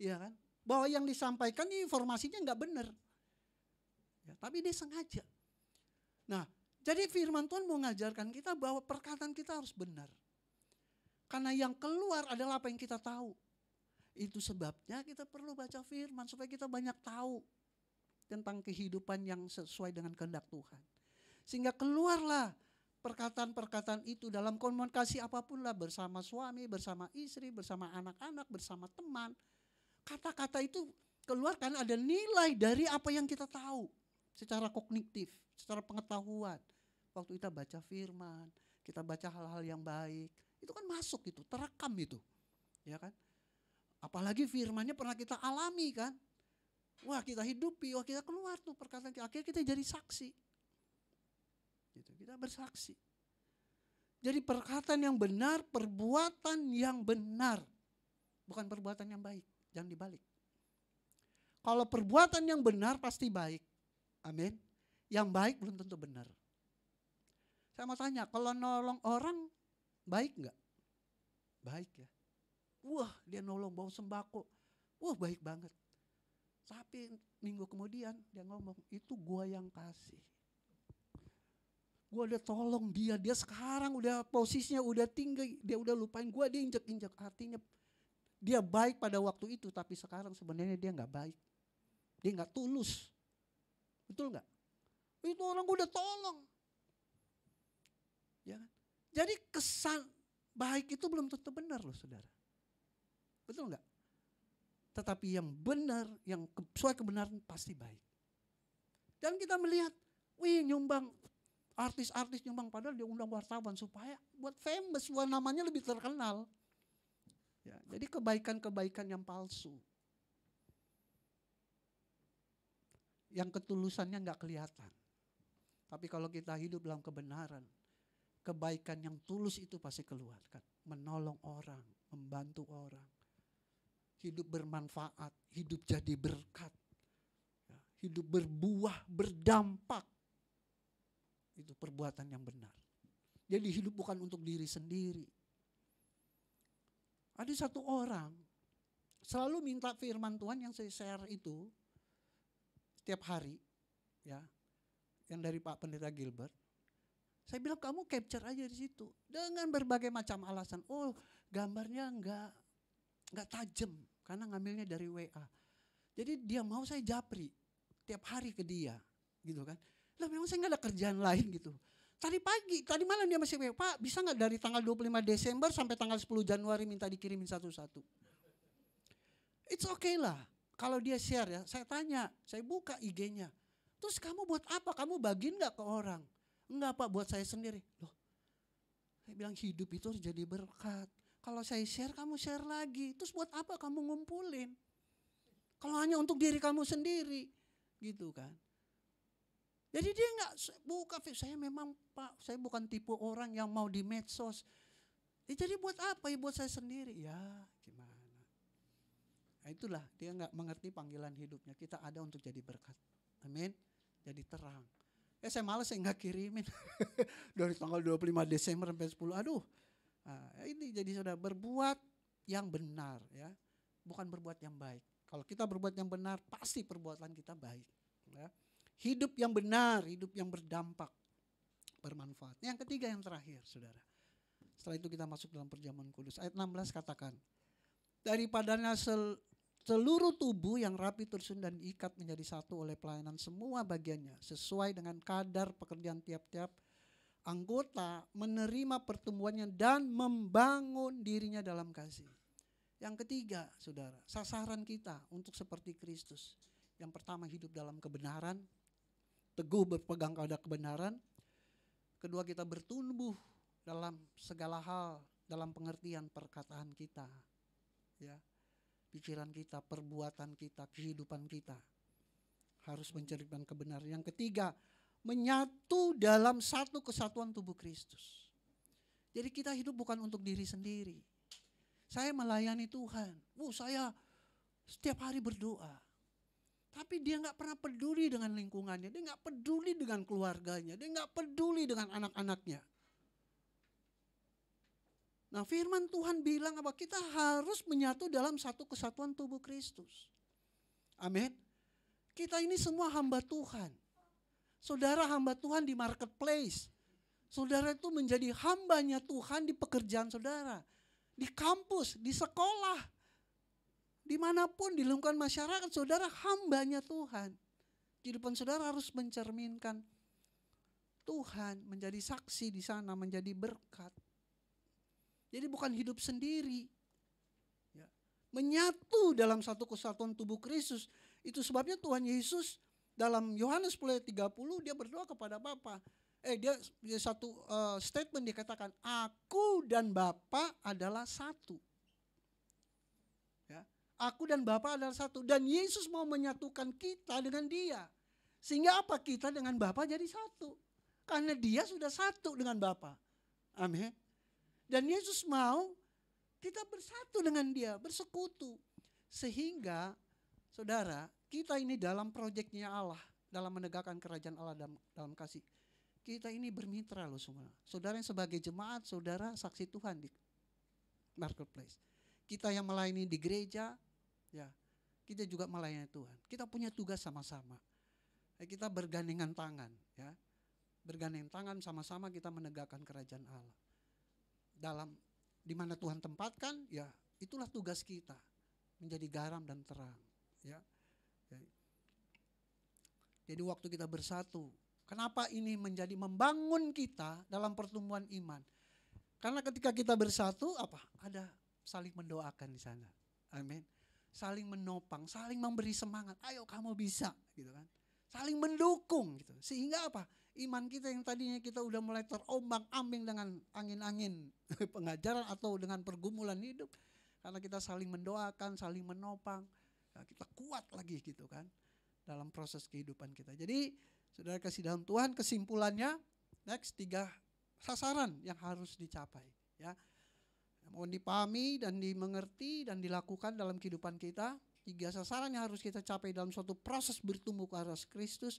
Ya kan? Bahwa yang disampaikan informasinya nggak benar. Ya, tapi dia sengaja. Nah, jadi firman Tuhan mau ngajarkan kita bahwa perkataan kita harus benar. Karena yang keluar adalah apa yang kita tahu. Itu sebabnya kita perlu baca firman supaya kita banyak tahu tentang kehidupan yang sesuai dengan kehendak Tuhan. Sehingga keluarlah perkataan-perkataan itu dalam komunikasi apapun lah, bersama suami, bersama istri, bersama anak-anak, bersama teman. Kata-kata itu keluar karena ada nilai dari apa yang kita tahu secara kognitif, secara pengetahuan. Waktu kita baca firman, kita baca hal-hal yang baik, itu kan masuk itu, terekam itu. Ya kan? Apalagi firmannya pernah kita alami kan. Wah kita hidupi, wah kita keluar tuh perkataan kita. Akhirnya kita jadi saksi. Gitu, kita bersaksi. Jadi perkataan yang benar, perbuatan yang benar. Bukan perbuatan yang baik, jangan dibalik. Kalau perbuatan yang benar pasti baik. Amin. Yang baik belum tentu benar. Saya mau tanya, kalau nolong orang baik enggak? Baik ya. Wah dia nolong bawa sembako. Wah baik banget. Tapi minggu kemudian dia ngomong, itu gua yang kasih. Gua udah tolong dia sekarang udah posisinya udah tinggi, dia udah lupain gua, dia injek-injek. Artinya dia baik pada waktu itu, tapi sekarang sebenarnya dia nggak baik. Dia nggak tulus. Betul nggak? Itu orang gua udah tolong. Ya. Jadi kesan baik itu belum tentu benar loh saudara. Betul nggak? Tetapi yang benar, yang sesuai kebenaran pasti baik. Dan kita melihat, nyumbang, artis-artis nyumbang, padahal dia undang wartawan supaya buat famous, buat namanya lebih terkenal. Ya, jadi kebaikan-kebaikan yang palsu. Yang ketulusannya nggak kelihatan. Tapi kalau kita hidup dalam kebenaran, kebaikan yang tulus itu pasti keluarkan. Menolong orang, membantu orang. Hidup bermanfaat, hidup jadi berkat, hidup berbuah, berdampak. Itu perbuatan yang benar. Jadi hidup bukan untuk diri sendiri. Ada satu orang selalu minta firman Tuhan yang saya share itu setiap hari, ya, yang dari Pak Pendeta Gilbert. Saya bilang kamu capture aja di situ dengan berbagai macam alasan. Oh, gambarnya enggak tajam karena ngambilnya dari WA. Jadi dia mau saya japri tiap hari ke dia, gitu kan. Lah memang saya nggak ada kerjaan lain gitu. Tadi malam dia masih WA, Pak bisa nggak dari tanggal 25 Desember sampai tanggal 10 Januari minta dikirimin satu-satu. It's okay lah. Kalau dia share ya, saya tanya, saya buka IG-nya. Terus kamu buat apa? Kamu bagiin nggak ke orang? Enggak Pak, buat saya sendiri. Loh, saya bilang hidup itu harus jadi berkat. Kalau saya share, kamu share lagi. Terus buat apa kamu ngumpulin? Kalau hanya untuk diri kamu sendiri, gitu kan. Jadi dia enggak, bukan, saya memang Pak, saya bukan tipe orang yang mau di medsos. Jadi buat apa ya, buat saya sendiri. Ya gimana. Nah, itulah dia enggak mengerti panggilan hidupnya. Kita ada untuk jadi berkat. Amin. Jadi terang. Saya malas, saya enggak kirimin. Dari tanggal 25 Desember sampai 10. Aduh. Nah, ini jadi sudah berbuat yang benar ya. Bukan berbuat yang baik. Kalau kita berbuat yang benar, pasti perbuatan kita baik. Ya. Hidup yang benar, hidup yang berdampak, bermanfaat. Yang ketiga, yang terakhir, saudara. Setelah itu kita masuk dalam perjamuan kudus. Ayat 16 katakan, daripadanya seluruh tubuh yang rapi tersusun dan diikat menjadi satu oleh pelayanan semua bagiannya, sesuai dengan kadar pekerjaan tiap-tiap anggota, menerima pertumbuhannya dan membangun dirinya dalam kasih. Yang ketiga, saudara, sasaran kita untuk seperti Kristus. Yang pertama, hidup dalam kebenaran, teguh berpegang pada kebenaran. Kedua, kita bertumbuh dalam segala hal, dalam pengertian perkataan kita, ya, pikiran kita, perbuatan kita, kehidupan kita harus menceritakan kebenaran. Yang ketiga, menyatu dalam satu kesatuan tubuh Kristus. Jadi kita hidup bukan untuk diri sendiri. Saya melayani Tuhan, saya setiap hari berdoa. Tapi dia gak pernah peduli dengan lingkungannya, dia gak peduli dengan keluarganya, dia gak peduli dengan anak-anaknya. Nah, firman Tuhan bilang apa? Kita harus menyatu dalam satu kesatuan tubuh Kristus. Amin. Kita ini semua hamba Tuhan. Saudara hamba Tuhan di marketplace. Saudara itu menjadi hambanya Tuhan di pekerjaan saudara. Di kampus, di sekolah. Dimanapun di lingkungan masyarakat, saudara hambanya Tuhan. Kehidupan saudara harus mencerminkan Tuhan, menjadi saksi di sana, menjadi berkat. Jadi bukan hidup sendiri. Ya. Menyatu dalam satu kesatuan tubuh Kristus. Itu sebabnya Tuhan Yesus dalam Yohanes 10:30 dia berdoa kepada Bapa. Dia satu statement dia katakan, aku dan Bapa adalah satu. Ya. Aku dan Bapa adalah satu. Dan Yesus mau menyatukan kita dengan dia. Sehingga apa? Kita dengan Bapa jadi satu. Karena dia sudah satu dengan Bapa. Amin. Dan Yesus mau kita bersatu dengan dia, bersekutu. Sehingga saudara, kita ini dalam proyeknya Allah, dalam menegakkan kerajaan Allah dalam kasih. Kita ini bermitra loh semua. Saudara yang sebagai jemaat, saudara saksi Tuhan di marketplace. Kita yang melayani di gereja, ya, kita juga melayani Tuhan. Kita punya tugas sama-sama. Kita bergandengan tangan, ya. Bergandengan tangan sama-sama kita menegakkan kerajaan Allah. Dalam di mana Tuhan tempatkan, ya itulah tugas kita, menjadi garam dan terang, ya. Jadi waktu kita bersatu, kenapa ini menjadi membangun kita dalam pertumbuhan iman? Karena ketika kita bersatu, apa? Ada saling mendoakan di sana, amin. Saling menopang, saling memberi semangat. Ayo kamu bisa, gitu kan? Saling mendukung, gitu. Sehingga apa? Iman kita yang tadinya kita udah mulai terombang-ambing dengan angin-angin pengajaran atau dengan pergumulan hidup. Karena kita saling mendoakan, saling menopang, ya kita kuat lagi gitu kan dalam proses kehidupan kita. Jadi saudara kasih dalam Tuhan, kesimpulannya next 3 sasaran yang harus dicapai. Ya, mohon dipahami dan dimengerti dan dilakukan dalam kehidupan kita. 3 sasaran yang harus kita capai dalam suatu proses bertumbuh ke arah Kristus.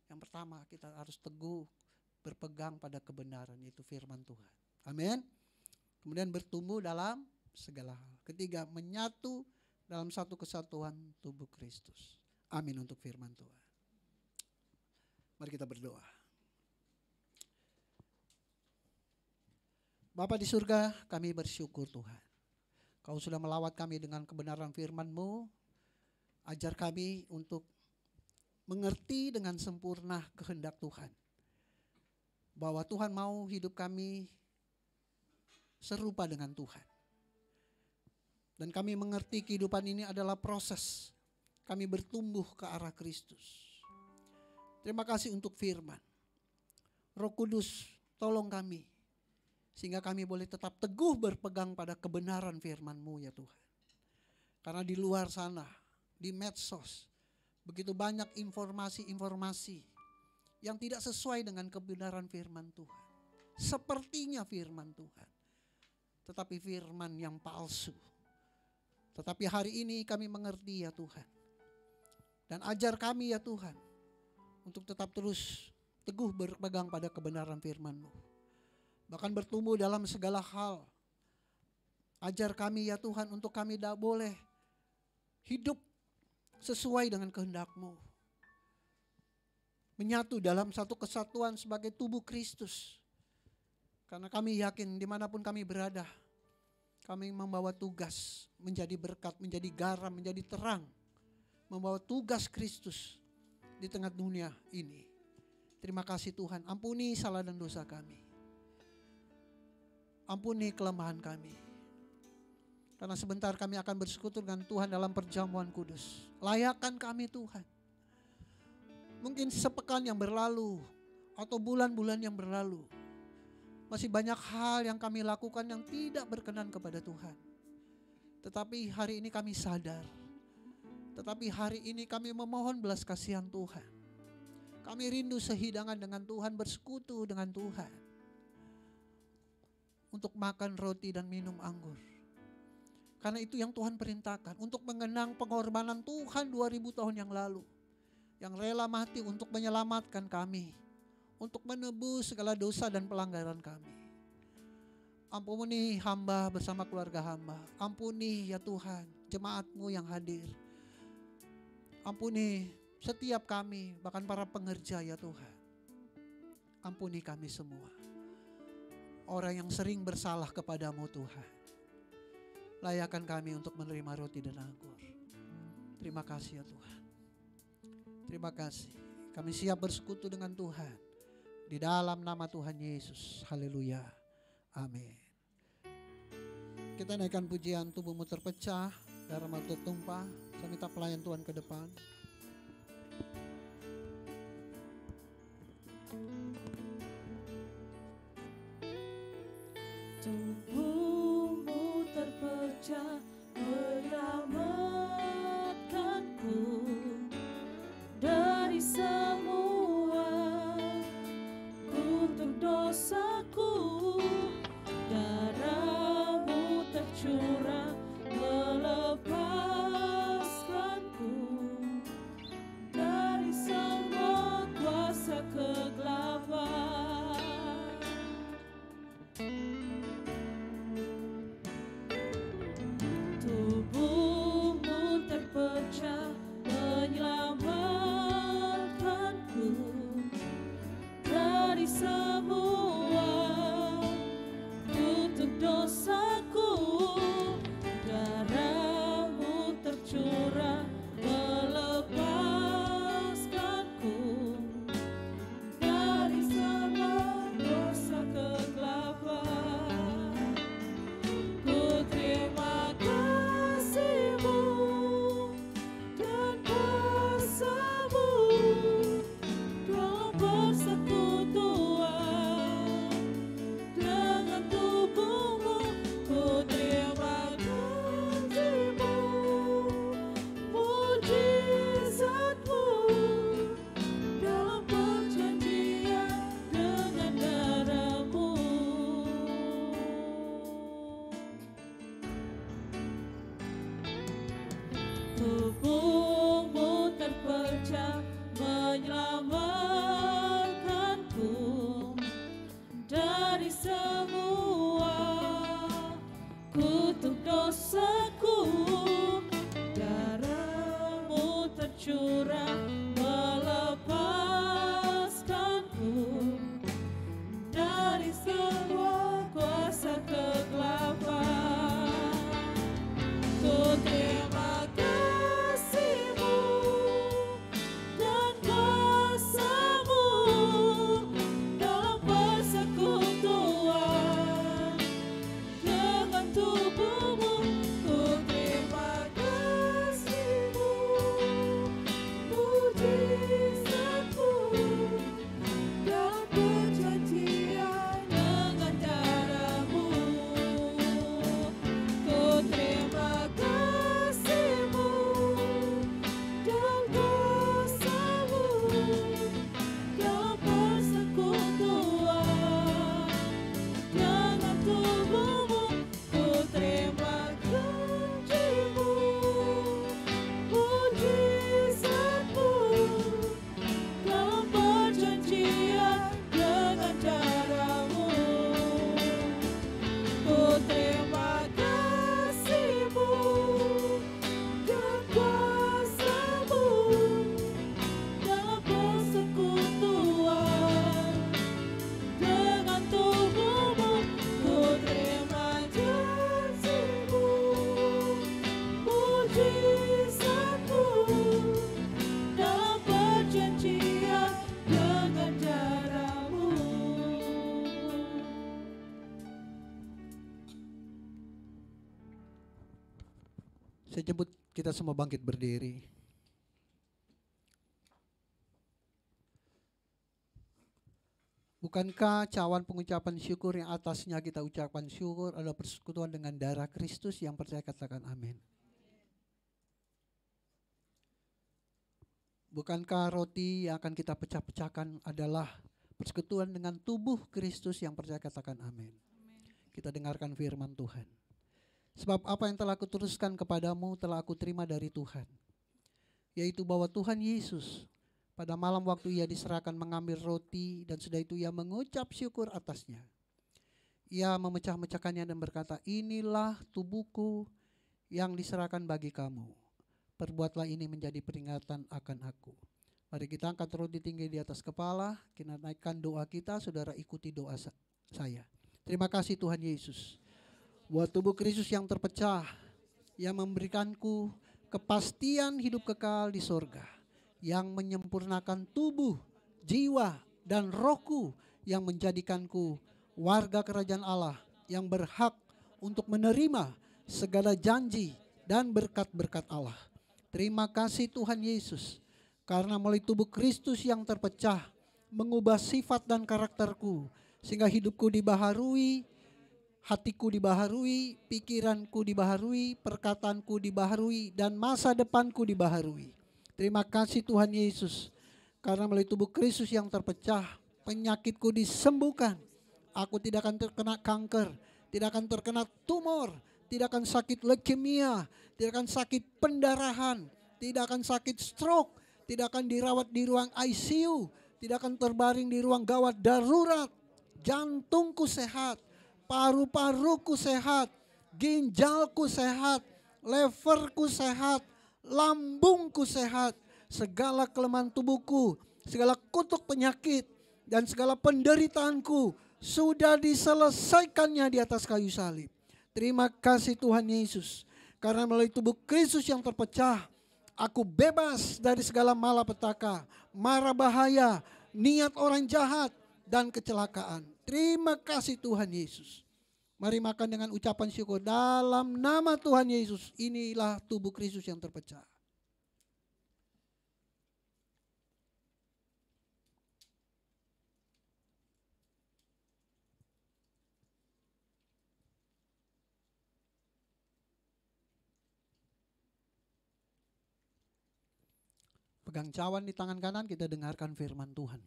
Yang pertama, kita harus teguh berpegang pada kebenaran, yaitu firman Tuhan. Amin. Kemudian bertumbuh dalam segala hal. Ketiga, menyatu dalam satu kesatuan tubuh Kristus. Amin untuk firman Tuhan. Mari kita berdoa. Bapa di surga, kami bersyukur Tuhan. Kau sudah melawat kami dengan kebenaran firman-Mu. Ajar kami untuk mengerti dengan sempurna kehendak Tuhan. Bahwa Tuhan mau hidup kami serupa dengan Tuhan. Dan kami mengerti kehidupan ini adalah proses. Kami bertumbuh ke arah Kristus. Terima kasih untuk firman. Roh Kudus, tolong kami. Sehingga kami boleh tetap teguh berpegang pada kebenaran firman-Mu ya Tuhan. Karena di luar sana, di medsos, begitu banyak informasi-informasi yang tidak sesuai dengan kebenaran firman Tuhan. Sepertinya firman Tuhan, tetapi firman yang palsu. Tetapi hari ini kami mengerti ya Tuhan. Dan ajar kami ya Tuhan, untuk tetap terus teguh berpegang pada kebenaran firman-Mu. Bahkan bertumbuh dalam segala hal. Ajar kami ya Tuhan untuk kami tidak boleh hidup sesuai dengan kehendak-Mu. Menyatu dalam satu kesatuan sebagai tubuh Kristus. Karena kami yakin dimanapun kami berada, kami membawa tugas menjadi berkat, menjadi garam, menjadi terang. Membawa tugas Kristus di tengah dunia ini. Terima kasih Tuhan, ampuni salah dan dosa kami. Ampuni kelemahan kami. Karena sebentar kami akan bersekutu dengan Tuhan dalam perjamuan kudus. Layakkan kami Tuhan. Mungkin sepekan yang berlalu atau bulan-bulan yang berlalu, masih banyak hal yang kami lakukan yang tidak berkenan kepada Tuhan. Tetapi hari ini kami sadar. Tetapi hari ini kami memohon belas kasihan Tuhan. Kami rindu sehidangan dengan Tuhan, bersekutu dengan Tuhan. Untuk makan roti dan minum anggur. Karena itu yang Tuhan perintahkan. Untuk mengenang pengorbanan Tuhan 2000 tahun yang lalu. Yang rela mati untuk menyelamatkan kami. Untuk menebus segala dosa dan pelanggaran kami. Ampuni hamba bersama keluarga hamba. Ampuni ya Tuhan jemaat-Mu yang hadir. Ampuni setiap kami, bahkan para pengerja ya Tuhan. Ampuni kami semua. Orang yang sering bersalah kepadamu Tuhan. Layakkan kami untuk menerima roti dan anggur. Terima kasih ya Tuhan. Terima kasih. Kami siap bersekutu dengan Tuhan. Di dalam nama Tuhan Yesus. Haleluya. Amin. Kita naikkan pujian tubuhmu terpecah, darahmu tertumpah. Saya minta pelayan Tuhan ke depan. Tubuhmu terpecah menyelamatkanku dari semua kutuk dosaku. Darahmu tercurah melepaskanku dari semua kuasa kegelapan. Tubuhmu terpecah menyelamatkanku dari semua kutuk dosaku. Darahmu tercurah melepaskanku dari semua dosa kegelapan. Ku terima kasih-Mu dan kuasa-Mu dalam persekutuan dengan tubuh-Mu. Ku terima kasih-Mu, mujizat-Mu dalam perjanjian dengan darah-Mu. Tubuhmu terpecah menyelamatkanku dari semua kutuk dosaku. Darahmu tercurah melepaskanku dari semua kuasa kegelapan. Ku terima kasih-Mu dan kuasa-Mu dalam persekutuan Saya jemput kita semua bangkit berdiri. Bukankah cawan pengucapan syukur yang atasnya kita ucapkan syukur adalah persekutuan dengan darah Kristus? Yang percaya katakan amin. Bukankah roti yang akan kita pecah-pecahkan adalah persekutuan dengan tubuh Kristus? Yang percaya katakan amin. Kita dengarkan firman Tuhan. Sebab apa yang telah kuteruskan kepadamu telah aku terima dari Tuhan, yaitu bahwa Tuhan Yesus pada malam waktu ia diserahkan mengambil roti dan sudah itu ia mengucap syukur atasnya. Ia memecah-mecahkannya dan berkata, inilah tubuhku yang diserahkan bagi kamu. Perbuatlah ini menjadi peringatan akan aku. Mari kita angkat roti tinggi di atas kepala, kita naikkan doa kita, saudara ikuti doa saya. Terima kasih Tuhan Yesus. Buat tubuh Kristus yang terpecah, yang memberikanku kepastian hidup kekal di sorga, yang menyempurnakan tubuh, jiwa, dan rohku, yang menjadikanku warga kerajaan Allah, yang berhak untuk menerima segala janji dan berkat-berkat Allah. Terima kasih Tuhan Yesus, karena melalui tubuh Kristus yang terpecah, mengubah sifat dan karakterku, sehingga hidupku dibaharui, hatiku dibaharui, pikiranku dibaharui, perkataanku dibaharui, dan masa depanku dibaharui. Terima kasih Tuhan Yesus, karena melalui tubuh Kristus yang terpecah, penyakitku disembuhkan. Aku tidak akan terkena kanker, tidak akan terkena tumor, tidak akan sakit leukemia, tidak akan sakit pendarahan, tidak akan sakit stroke, tidak akan dirawat di ruang ICU, tidak akan terbaring di ruang gawat darurat. Jantungku sehat, paru-paruku sehat, ginjalku sehat, leverku sehat, lambungku sehat, segala kelemahan tubuhku, segala kutuk penyakit, dan segala penderitaanku sudah diselesaikannya di atas kayu salib. Terima kasih Tuhan Yesus, karena melalui tubuh Kristus yang terpecah, aku bebas dari segala malapetaka, mara bahaya, niat orang jahat, dan kecelakaan. Terima kasih Tuhan Yesus. Mari makan dengan ucapan syukur dalam nama Tuhan Yesus. Inilah tubuh Kristus yang terpecah. Pegang cawan di tangan kanan, kita dengarkan firman Tuhan.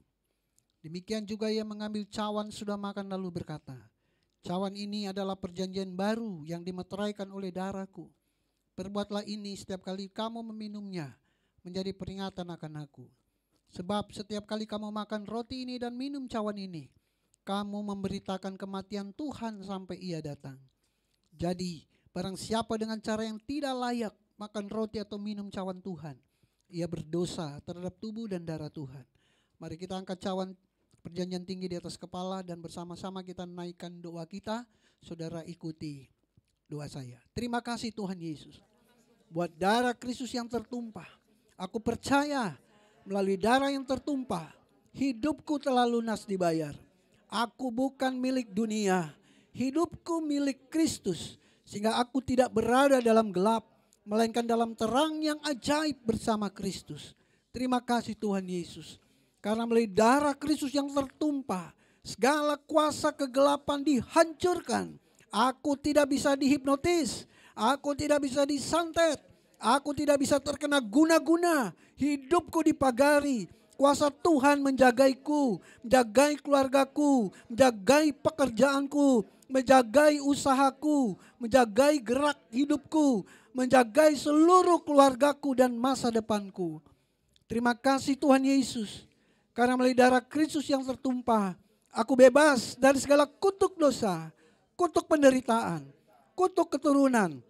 Demikian juga ia mengambil cawan sudah makan lalu berkata, cawan ini adalah perjanjian baru yang dimeteraikan oleh darahku. Perbuatlah ini setiap kali kamu meminumnya, menjadi peringatan akan aku. Sebab setiap kali kamu makan roti ini dan minum cawan ini, kamu memberitakan kematian Tuhan sampai ia datang. Jadi barang siapa dengan cara yang tidak layak makan roti atau minum cawan Tuhan, ia berdosa terhadap tubuh dan darah Tuhan. Mari kita angkat cawan perjanjian tinggi di atas kepala dan bersama-sama kita naikkan doa kita. Saudara ikuti doa saya. Terima kasih Tuhan Yesus, buat darah Kristus yang tertumpah. Aku percaya melalui darah yang tertumpah, hidupku telah lunas dibayar. Aku bukan milik dunia, hidupku milik Kristus. Sehingga aku tidak berada dalam gelap, melainkan dalam terang yang ajaib bersama Kristus. Terima kasih Tuhan Yesus, karena melalui darah Kristus yang tertumpah, segala kuasa kegelapan dihancurkan. Aku tidak bisa dihipnotis, aku tidak bisa disantet, aku tidak bisa terkena guna-guna. Hidupku dipagari, kuasa Tuhan menjagaiku, menjagai keluargaku, menjagai pekerjaanku, menjagai usahaku, menjagai gerak hidupku, menjagai seluruh keluargaku dan masa depanku. Terima kasih Tuhan Yesus, karena melalui darah Kristus yang tertumpah, aku bebas dari segala kutuk dosa, kutuk penderitaan, kutuk keturunan,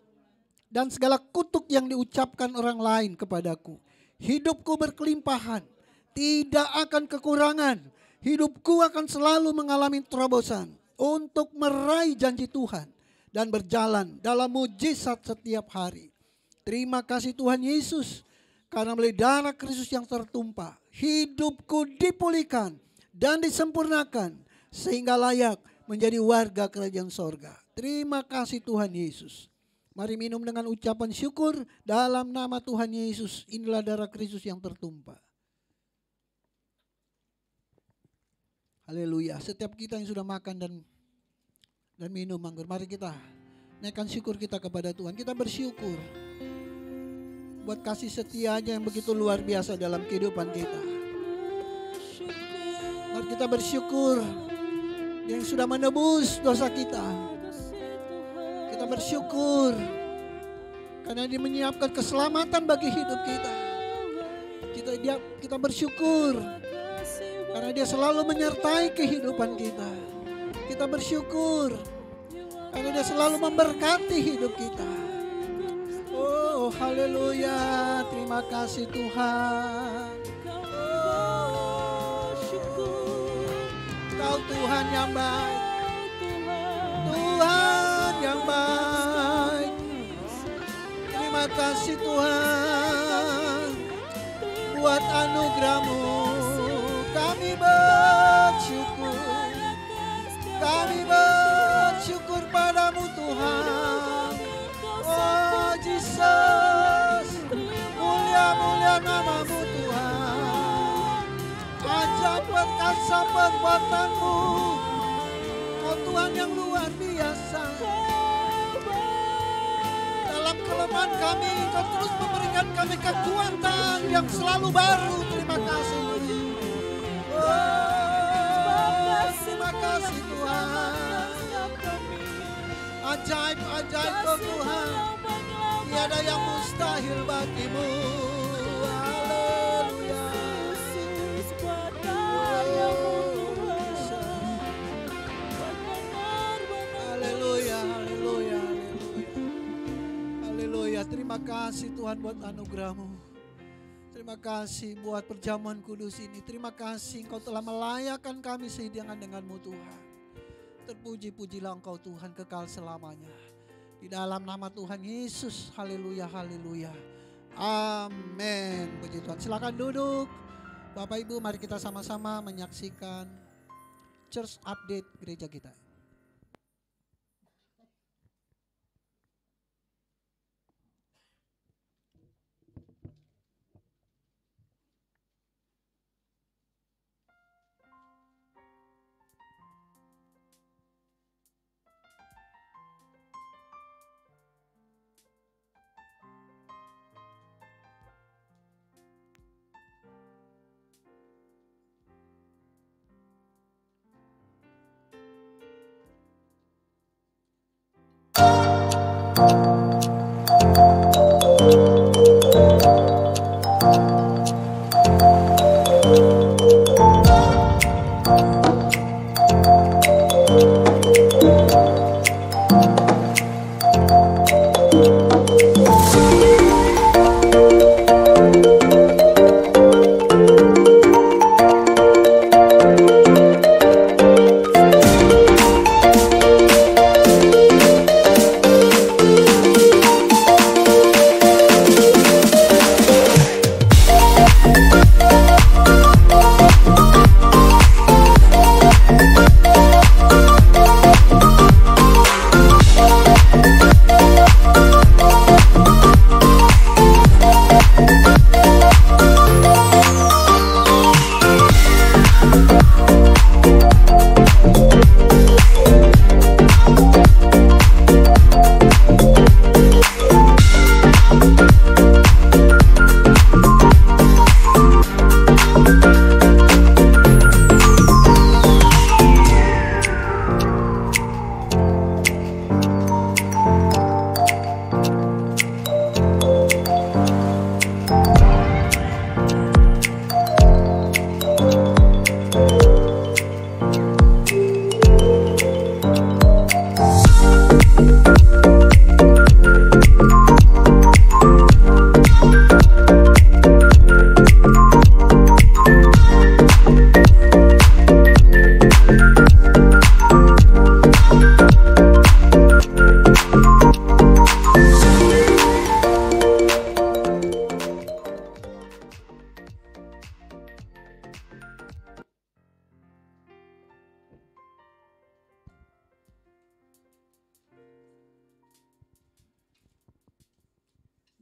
dan segala kutuk yang diucapkan orang lain kepadaku. Hidupku berkelimpahan, tidak akan kekurangan. Hidupku akan selalu mengalami terobosan untuk meraih janji Tuhan dan berjalan dalam mujizat setiap hari. Terima kasih Tuhan Yesus, karena melalui darah Kristus yang tertumpah, hidupku dipulihkan dan disempurnakan sehingga layak menjadi warga kerajaan sorga. Terima kasih Tuhan Yesus. Mari minum dengan ucapan syukur dalam nama Tuhan Yesus. Inilah darah Kristus yang tertumpah. Haleluya. Setiap kita yang sudah makan dan minum anggur, mari kita naikkan syukur kita kepada Tuhan. Kita bersyukur buat kasih setianya yang begitu luar biasa dalam kehidupan kita. Mari kita bersyukur yang sudah menebus dosa kita. Kita bersyukur karena Dia menyiapkan keselamatan bagi hidup kita. Kita bersyukur karena Dia selalu menyertai kehidupan kita. Kita bersyukur karena Dia selalu memberkati hidup kita. Oh, haleluya. Terima kasih Tuhan. Oh, Kau Tuhan yang baik. Tuhan yang baik. Terima kasih Tuhan buat anugerah-Mu. Kami bersyukur. Kami bersyukur padamu Tuhan. Oh Jesus, mulia-mulia nama-Mu Tuhan. Ajaib perkasa perbuatan-Mu. Kau Tuhan yang luar biasa. Dalam kelemahan kami, Kau terus memberikan kami kekuatan yang selalu baru. Terima kasih. Terima kasih Tuhan. Ajaib Kau Tuhan. Tiada yang mustahil bagi-Mu. Haleluya. Haleluya, haleluya, haleluya. Haleluya. Terima kasih Tuhan buat anugerah-Mu. Terima kasih buat perjamuan kudus ini. Terima kasih Engkau telah melayakkan kami sehidangan dengan-Mu Tuhan. Terpuji-pujilah Engkau Tuhan kekal selamanya. Di dalam nama Tuhan Yesus. Haleluya, haleluya. Amin. Puji Tuhan. Silakan duduk. Bapak Ibu, mari kita sama-sama menyaksikan Church Update gereja kita.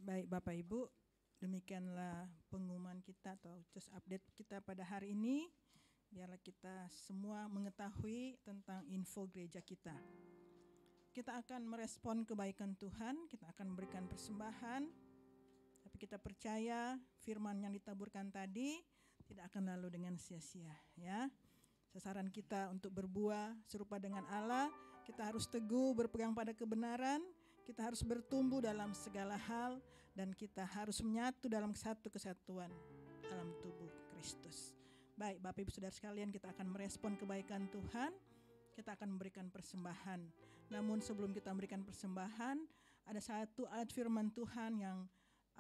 Baik Bapak Ibu, demikianlah pengumuman kita atau just update kita pada hari ini. Biarlah kita semua mengetahui tentang info gereja kita. Kita akan merespon kebaikan Tuhan, kita akan memberikan persembahan. Tapi kita percaya firman yang ditaburkan tadi tidak akan lalu dengan sia-sia, ya. Sasaran kita untuk berbuah serupa dengan Allah, kita harus teguh berpegang pada kebenaran, kita harus bertumbuh dalam segala hal, dan kita harus menyatu dalam satu kesatuan dalam tubuh Kristus. Baik Bapak Ibu Saudara sekalian, kita akan merespon kebaikan Tuhan, kita akan memberikan persembahan. Namun sebelum kita memberikan persembahan, ada satu ayat firman Tuhan yang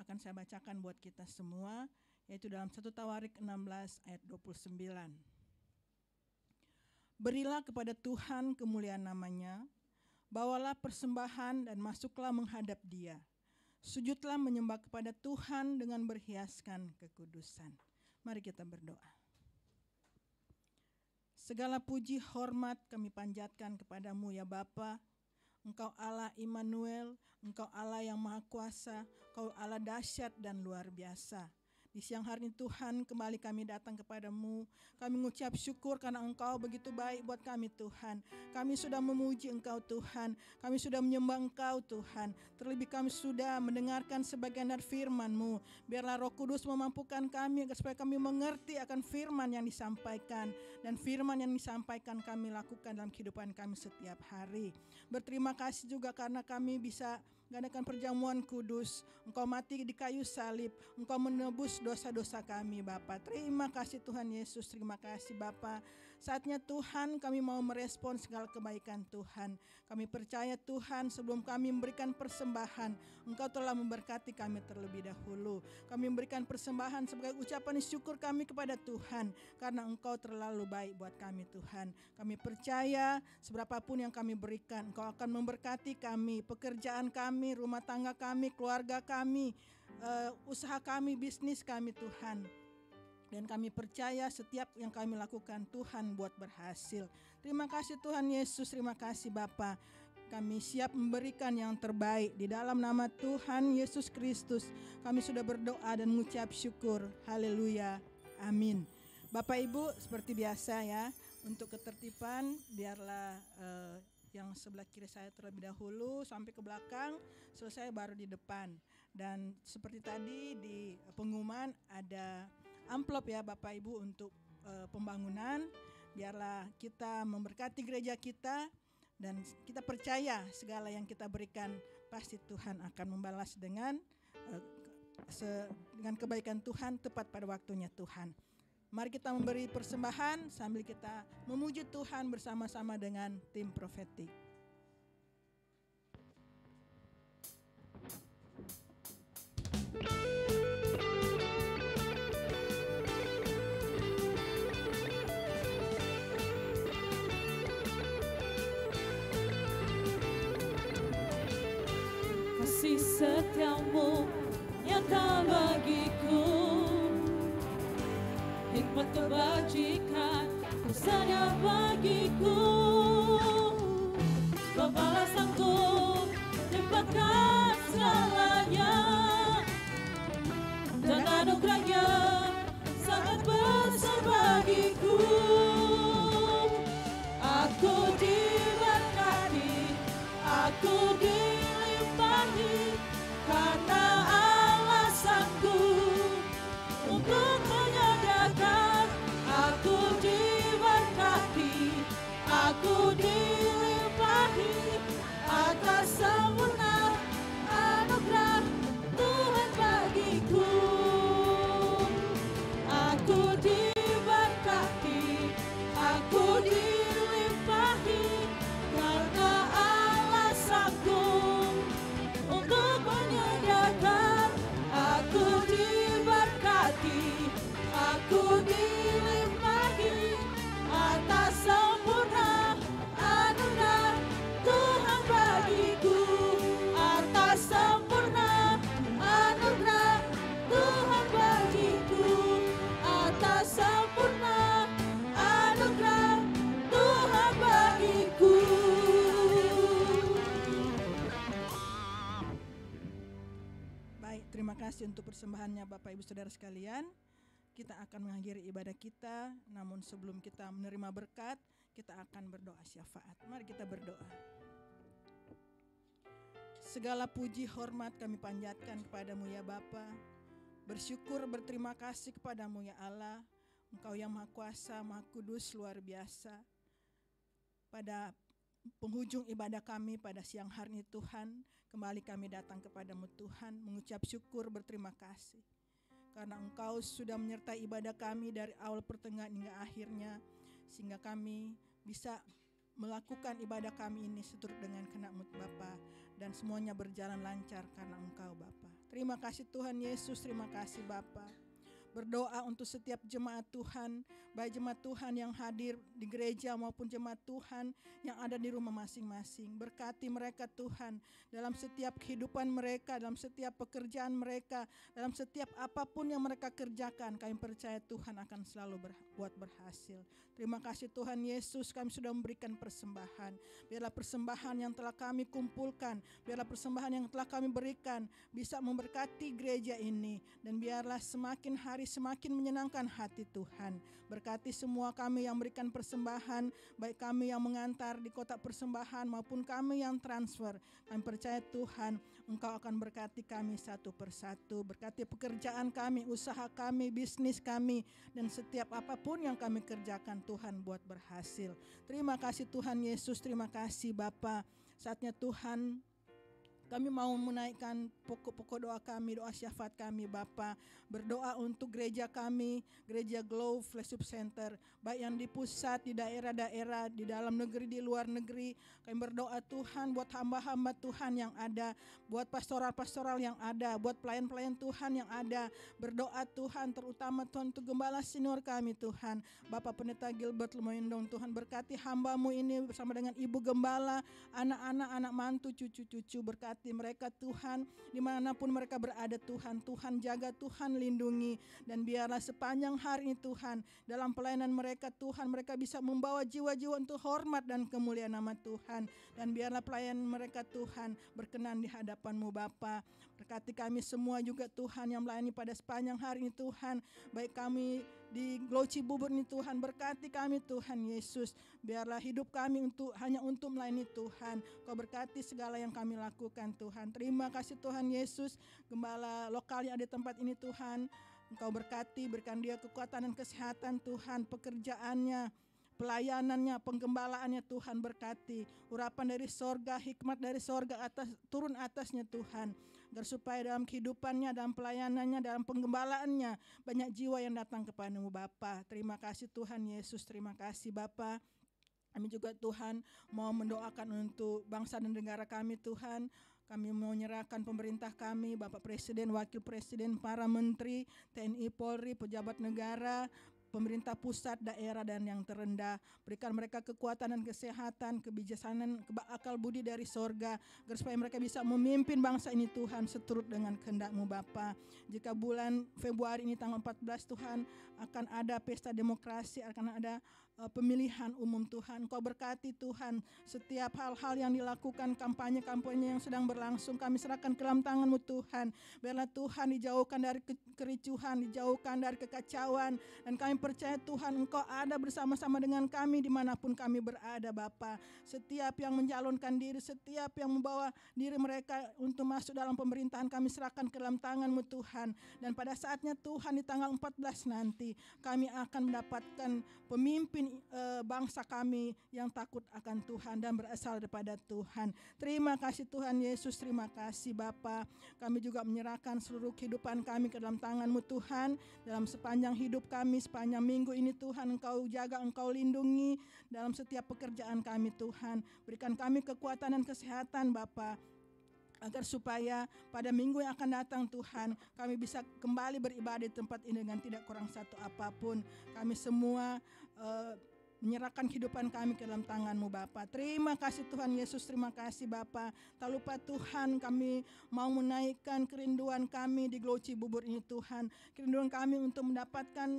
akan saya bacakan buat kita semua, yaitu dalam 1 Tawarik 16 ayat 29. Berilah kepada Tuhan kemuliaan namanya, bawalah persembahan dan masuklah menghadap Dia. Sujudlah menyembah kepada Tuhan dengan berhiaskan kekudusan. Mari kita berdoa. Segala puji hormat kami panjatkan kepadamu ya Bapa. Engkau Allah Immanuel, Engkau Allah yang Maha Kuasa, Engkau Allah dahsyat dan luar biasa. Di siang hari ini Tuhan, kembali kami datang kepadamu. Kami mengucap syukur karena Engkau begitu baik buat kami Tuhan. Kami sudah memuji Engkau Tuhan. Kami sudah menyembah Engkau Tuhan. Terlebih kami sudah mendengarkan sebagian dari firman-Mu. Biarlah Roh Kudus memampukan kami supaya kami mengerti akan firman yang disampaikan. Dan firman yang disampaikan kami lakukan dalam kehidupan kami setiap hari. Berterima kasih juga karena kami bisa mengadakan perjamuan kudus. Engkau mati di kayu salib, Engkau menebus dosa-dosa kami Bapa. Terima kasih Tuhan Yesus, terima kasih Bapa. Saatnya Tuhan kami mau merespon segala kebaikan Tuhan. Kami percaya Tuhan sebelum kami memberikan persembahan, Engkau telah memberkati kami terlebih dahulu. Kami memberikan persembahan sebagai ucapan syukur kami kepada Tuhan, karena Engkau terlalu baik buat kami Tuhan. Kami percaya seberapapun yang kami berikan, Engkau akan memberkati kami, pekerjaan kami, rumah tangga kami, keluarga kami, usaha kami, bisnis kami Tuhan. Dan kami percaya setiap yang kami lakukan Tuhan buat berhasil. Terima kasih Tuhan Yesus, terima kasih Bapa. Kami siap memberikan yang terbaik di dalam nama Tuhan Yesus Kristus. Kami sudah berdoa dan mengucap syukur. Haleluya. Amin. Bapak Ibu seperti biasa ya, untuk ketertiban biarlah yang sebelah kiri saya terlebih dahulu sampai ke belakang, selesai baru di depan. Dan seperti tadi di pengumuman ada amplop ya Bapak Ibu untuk pembangunan. Biarlah kita memberkati gereja kita dan kita percaya segala yang kita berikan pasti Tuhan akan membalas dengan kebaikan Tuhan tepat pada waktunya Tuhan. Mari kita memberi persembahan sambil kita memuji Tuhan bersama-sama dengan tim profetik. Kasih setiamu nyata bagiku, hikmat kebajikan kursanya bagiku. Pembalasanku lipatkan segalanya, dan anugerahnya sangat besar bagiku. Aku diberkati, aku dilimpahi, karena Baik, terima kasih untuk persembahannya Bapak Ibu Saudara sekalian. Kita akan mengakhiri ibadah kita, namun sebelum kita menerima berkat, kita akan berdoa syafaat. Mari kita berdoa. Segala puji hormat kami panjatkan kepadamu ya Bapa. Bersyukur berterima kasih kepadamu ya Allah. Engkau yang Maha Kuasa, Maha Kudus, luar biasa. Pada penghujung ibadah kami pada siang hari ini Tuhan, kembali kami datang kepadamu Tuhan, mengucap syukur berterima kasih. Karena Engkau sudah menyertai ibadah kami dari awal pertengahan hingga akhirnya, sehingga kami bisa melakukan ibadah kami ini seturut dengan kehendak-Mu Bapa, dan semuanya berjalan lancar karena Engkau Bapa. Terima kasih Tuhan Yesus, terima kasih Bapa. Berdoa untuk setiap jemaat Tuhan, baik jemaat Tuhan yang hadir di gereja maupun jemaat Tuhan yang ada di rumah masing-masing. Berkati mereka Tuhan dalam setiap kehidupan mereka, dalam setiap pekerjaan mereka, dalam setiap apapun yang mereka kerjakan. Kami percaya Tuhan akan selalu buat berhasil. Terima kasih Tuhan Yesus, kami sudah memberikan persembahan. Biarlah persembahan yang telah kami kumpulkan, biarlah persembahan yang telah kami berikan bisa memberkati gereja ini, dan biarlah semakin hari semakin menyenangkan hati Tuhan. Berkati semua kami yang berikan persembahan, baik kami yang mengantar di kotak persembahan maupun kami yang transfer. Kami percaya Tuhan, Engkau akan berkati kami satu persatu. Berkati pekerjaan kami, usaha kami, bisnis kami, dan setiap apapun yang kami kerjakan Tuhan buat berhasil. Terima kasih Tuhan Yesus, terima kasih Bapa. Saatnya Tuhan, kami mau menaikkan pokok-pokok doa kami, doa syafaat kami Bapa. Berdoa untuk gereja kami, gereja Glow Fellowship Center, baik yang di pusat, di daerah-daerah, di dalam negeri, di luar negeri. Kami berdoa Tuhan buat hamba-hamba Tuhan yang ada, buat pastoral-pastoral yang ada, buat pelayan-pelayan Tuhan yang ada. Berdoa Tuhan terutama Tuhan untuk gembala senior kami Tuhan, Bapak Pendeta Gilbert Lumoyondong. Tuhan berkati hamba-Mu ini bersama dengan Ibu Gembala, anak-anak, anak mantu, cucu-cucu. Berkati mereka Tuhan, dimanapun mereka berada Tuhan. Tuhan jaga, Tuhan lindungi, dan biarlah sepanjang hari ini Tuhan, dalam pelayanan mereka Tuhan, mereka bisa membawa jiwa-jiwa untuk hormat dan kemuliaan nama Tuhan. Dan biarlah pelayanan mereka Tuhan berkenan di hadapan-Mu Bapa. Berkati kami semua juga Tuhan yang melayani pada sepanjang hari ini Tuhan, baik kami di Glow Cibubur ini Tuhan. Berkati kami Tuhan Yesus, biarlah hidup kami hanya untuk melayani Tuhan. Kau berkati segala yang kami lakukan Tuhan. Terima kasih Tuhan Yesus, gembala lokal yang ada di tempat ini Tuhan. Engkau berkati, berikan dia kekuatan dan kesehatan Tuhan, pekerjaannya, pelayanannya, penggembalaannya Tuhan. Berkati urapan dari sorga, hikmat dari sorga atas, turun atasnya Tuhan, agar supaya dalam kehidupannya, dalam pelayanannya, dalam penggembalaannya banyak jiwa yang datang kepada-Mu Bapa. Terima kasih Tuhan Yesus, terima kasih Bapa. Kami juga Tuhan mau mendoakan untuk bangsa dan negara kami Tuhan. Kami mau menyerahkan pemerintah kami, Bapak Presiden, Wakil Presiden, para menteri, TNI, Polri, pejabat negara, pemerintah pusat, daerah, dan yang terendah. Berikan mereka kekuatan dan kesehatan, kebijaksanaan, akal budi dari sorga, agar supaya mereka bisa memimpin bangsa ini Tuhan seturut dengan kehendak-Mu Bapa. Jika bulan Februari ini tanggal 14 Tuhan akan ada pesta demokrasi, akan ada pemilihan umum Tuhan. Kau berkati Tuhan setiap hal-hal yang dilakukan, kampanye-kampanye yang sedang berlangsung, kami serahkan ke dalam tangan-Mu Tuhan. Biarlah Tuhan dijauhkan dari kericuhan, dijauhkan dari kekacauan, dan kami percaya Tuhan Engkau ada bersama-sama dengan kami dimanapun kami berada Bapa. Setiap yang mencalonkan diri, setiap yang membawa diri mereka untuk masuk dalam pemerintahan, kami serahkan ke dalam tangan-Mu Tuhan. Dan pada saatnya Tuhan di tanggal 14 nanti kami akan mendapatkan pemimpin bangsa kami yang takut akan Tuhan dan berasal daripada Tuhan. Terima kasih Tuhan Yesus, terima kasih Bapa. Kami juga menyerahkan seluruh kehidupan kami ke dalam tangan-Mu Tuhan. Dalam sepanjang hidup kami, sepanjang minggu ini Tuhan, Engkau jaga, Engkau lindungi dalam setiap pekerjaan kami Tuhan. Berikan kami kekuatan dan kesehatan Bapa, agar supaya pada minggu yang akan datang Tuhan, kami bisa kembali beribadah di tempat ini dengan tidak kurang satu apapun. Kami semua menyerahkan kehidupan kami ke dalam tangan-Mu Bapa. Terima kasih Tuhan Yesus, terima kasih Bapa. Tak lupa Tuhan, kami mau menaikkan kerinduan kami di Glo Cibubur ini Tuhan. Kerinduan kami untuk mendapatkan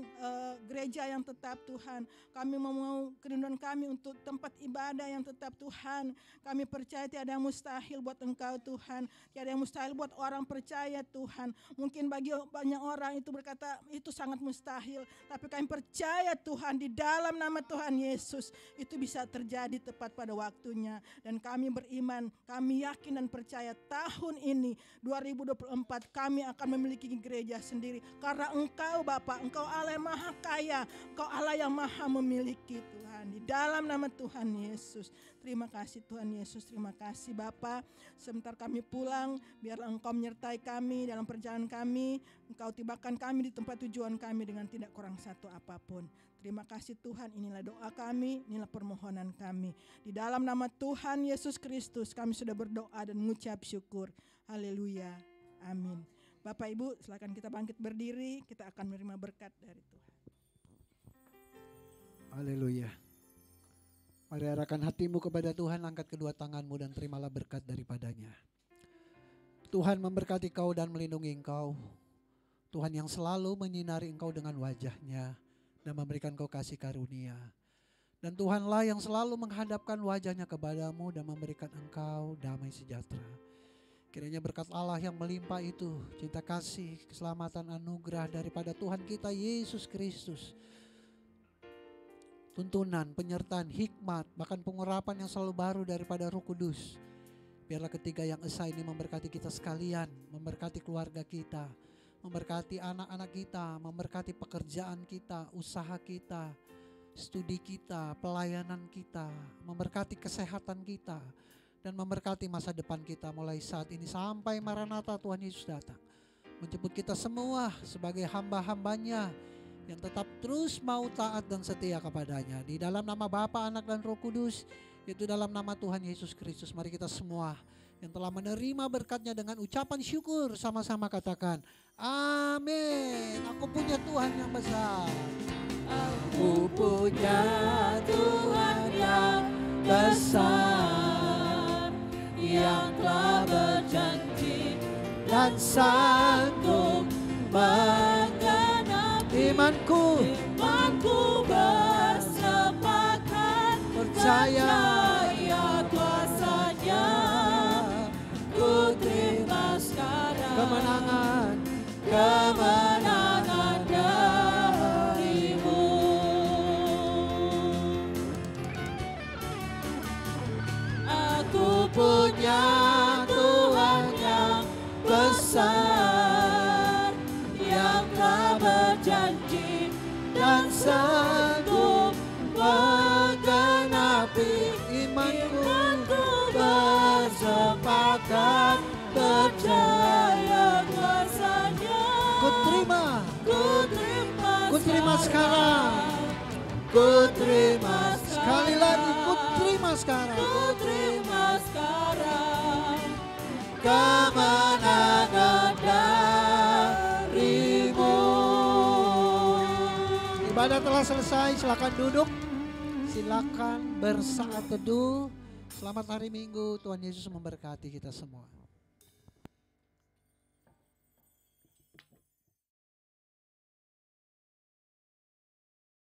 gereja yang tetap Tuhan. Kami mau kerinduan kami untuk tempat ibadah yang tetap Tuhan. Kami percaya tiada yang mustahil buat Engkau Tuhan. Tiada yang mustahil buat orang percaya Tuhan. Mungkin bagi banyak orang itu berkata itu sangat mustahil. Tapi kami percaya Tuhan, di dalam nama Tuhan Yesus itu bisa terjadi tepat pada waktunya. Dan kami beriman, kami yakin dan percaya tahun ini 2024 kami akan memiliki gereja sendiri. Karena Engkau Bapa, Engkau Allah yang maha kaya, Engkau Allah yang maha memiliki Tuhan. Di dalam nama Tuhan Yesus. Terima kasih Tuhan Yesus, terima kasih Bapa. Sebentar kami pulang, biarlah Engkau menyertai kami dalam perjalanan kami. Engkau tibakan kami di tempat tujuan kami dengan tidak kurang satu apapun. Terima kasih Tuhan, inilah doa kami, inilah permohonan kami. Di dalam nama Tuhan Yesus Kristus kami sudah berdoa dan mengucap syukur. Haleluya, amin. Bapak Ibu silakan kita bangkit berdiri, kita akan menerima berkat dari Tuhan. Haleluya. Mari arahkan hatimu kepada Tuhan, angkat kedua tanganmu dan terimalah berkat daripadanya. Tuhan memberkati kau dan melindungi engkau. Tuhan yang selalu menyinari engkau dengan wajahnya dan memberikan kau kasih karunia. Dan Tuhanlah yang selalu menghadapkan wajahnya kepadamu dan memberikan engkau damai sejahtera. Kiranya berkat Allah yang melimpah itu, cinta kasih, keselamatan, anugerah daripada Tuhan kita Yesus Kristus, tuntunan, penyertaan, hikmat, bahkan pengurapan yang selalu baru daripada Roh Kudus. Biarlah ketiga yang esa ini memberkati kita sekalian, memberkati keluarga kita, memberkati anak-anak kita, memberkati pekerjaan kita, usaha kita, studi kita, pelayanan kita, memberkati kesehatan kita, dan memberkati masa depan kita mulai saat ini sampai Maranatha Tuhan Yesus datang. Menjemput kita semua sebagai hamba-hambanya yang tetap terus mau taat dan setia kepadanya. Di dalam nama Bapa, Anak, dan Roh Kudus, yaitu dalam nama Tuhan Yesus Kristus, mari kita semua yang telah menerima berkatnya dengan ucapan syukur sama-sama katakan amin. Aku punya Tuhan yang besar. Aku punya Tuhan yang besar, yang telah berjanji dan sanggup menggenapi Imanku bersepakat percaya kuasanya. Ku terima sekarang kemenangan darimu. Aku punya Tuhan yang besar, yang telah berjanji dan sanggup menggenapi. Imanku bersepakat percaya kuasanya. ku terima sekarang. Ku terima Sekali lagi ku terima sekarang. Ku terima sekarang kemenangan darimu. Ibadah telah selesai, silakan duduk. Silakan bersaat teduh. Selamat hari Minggu, Tuhan Yesus memberkati kita semua.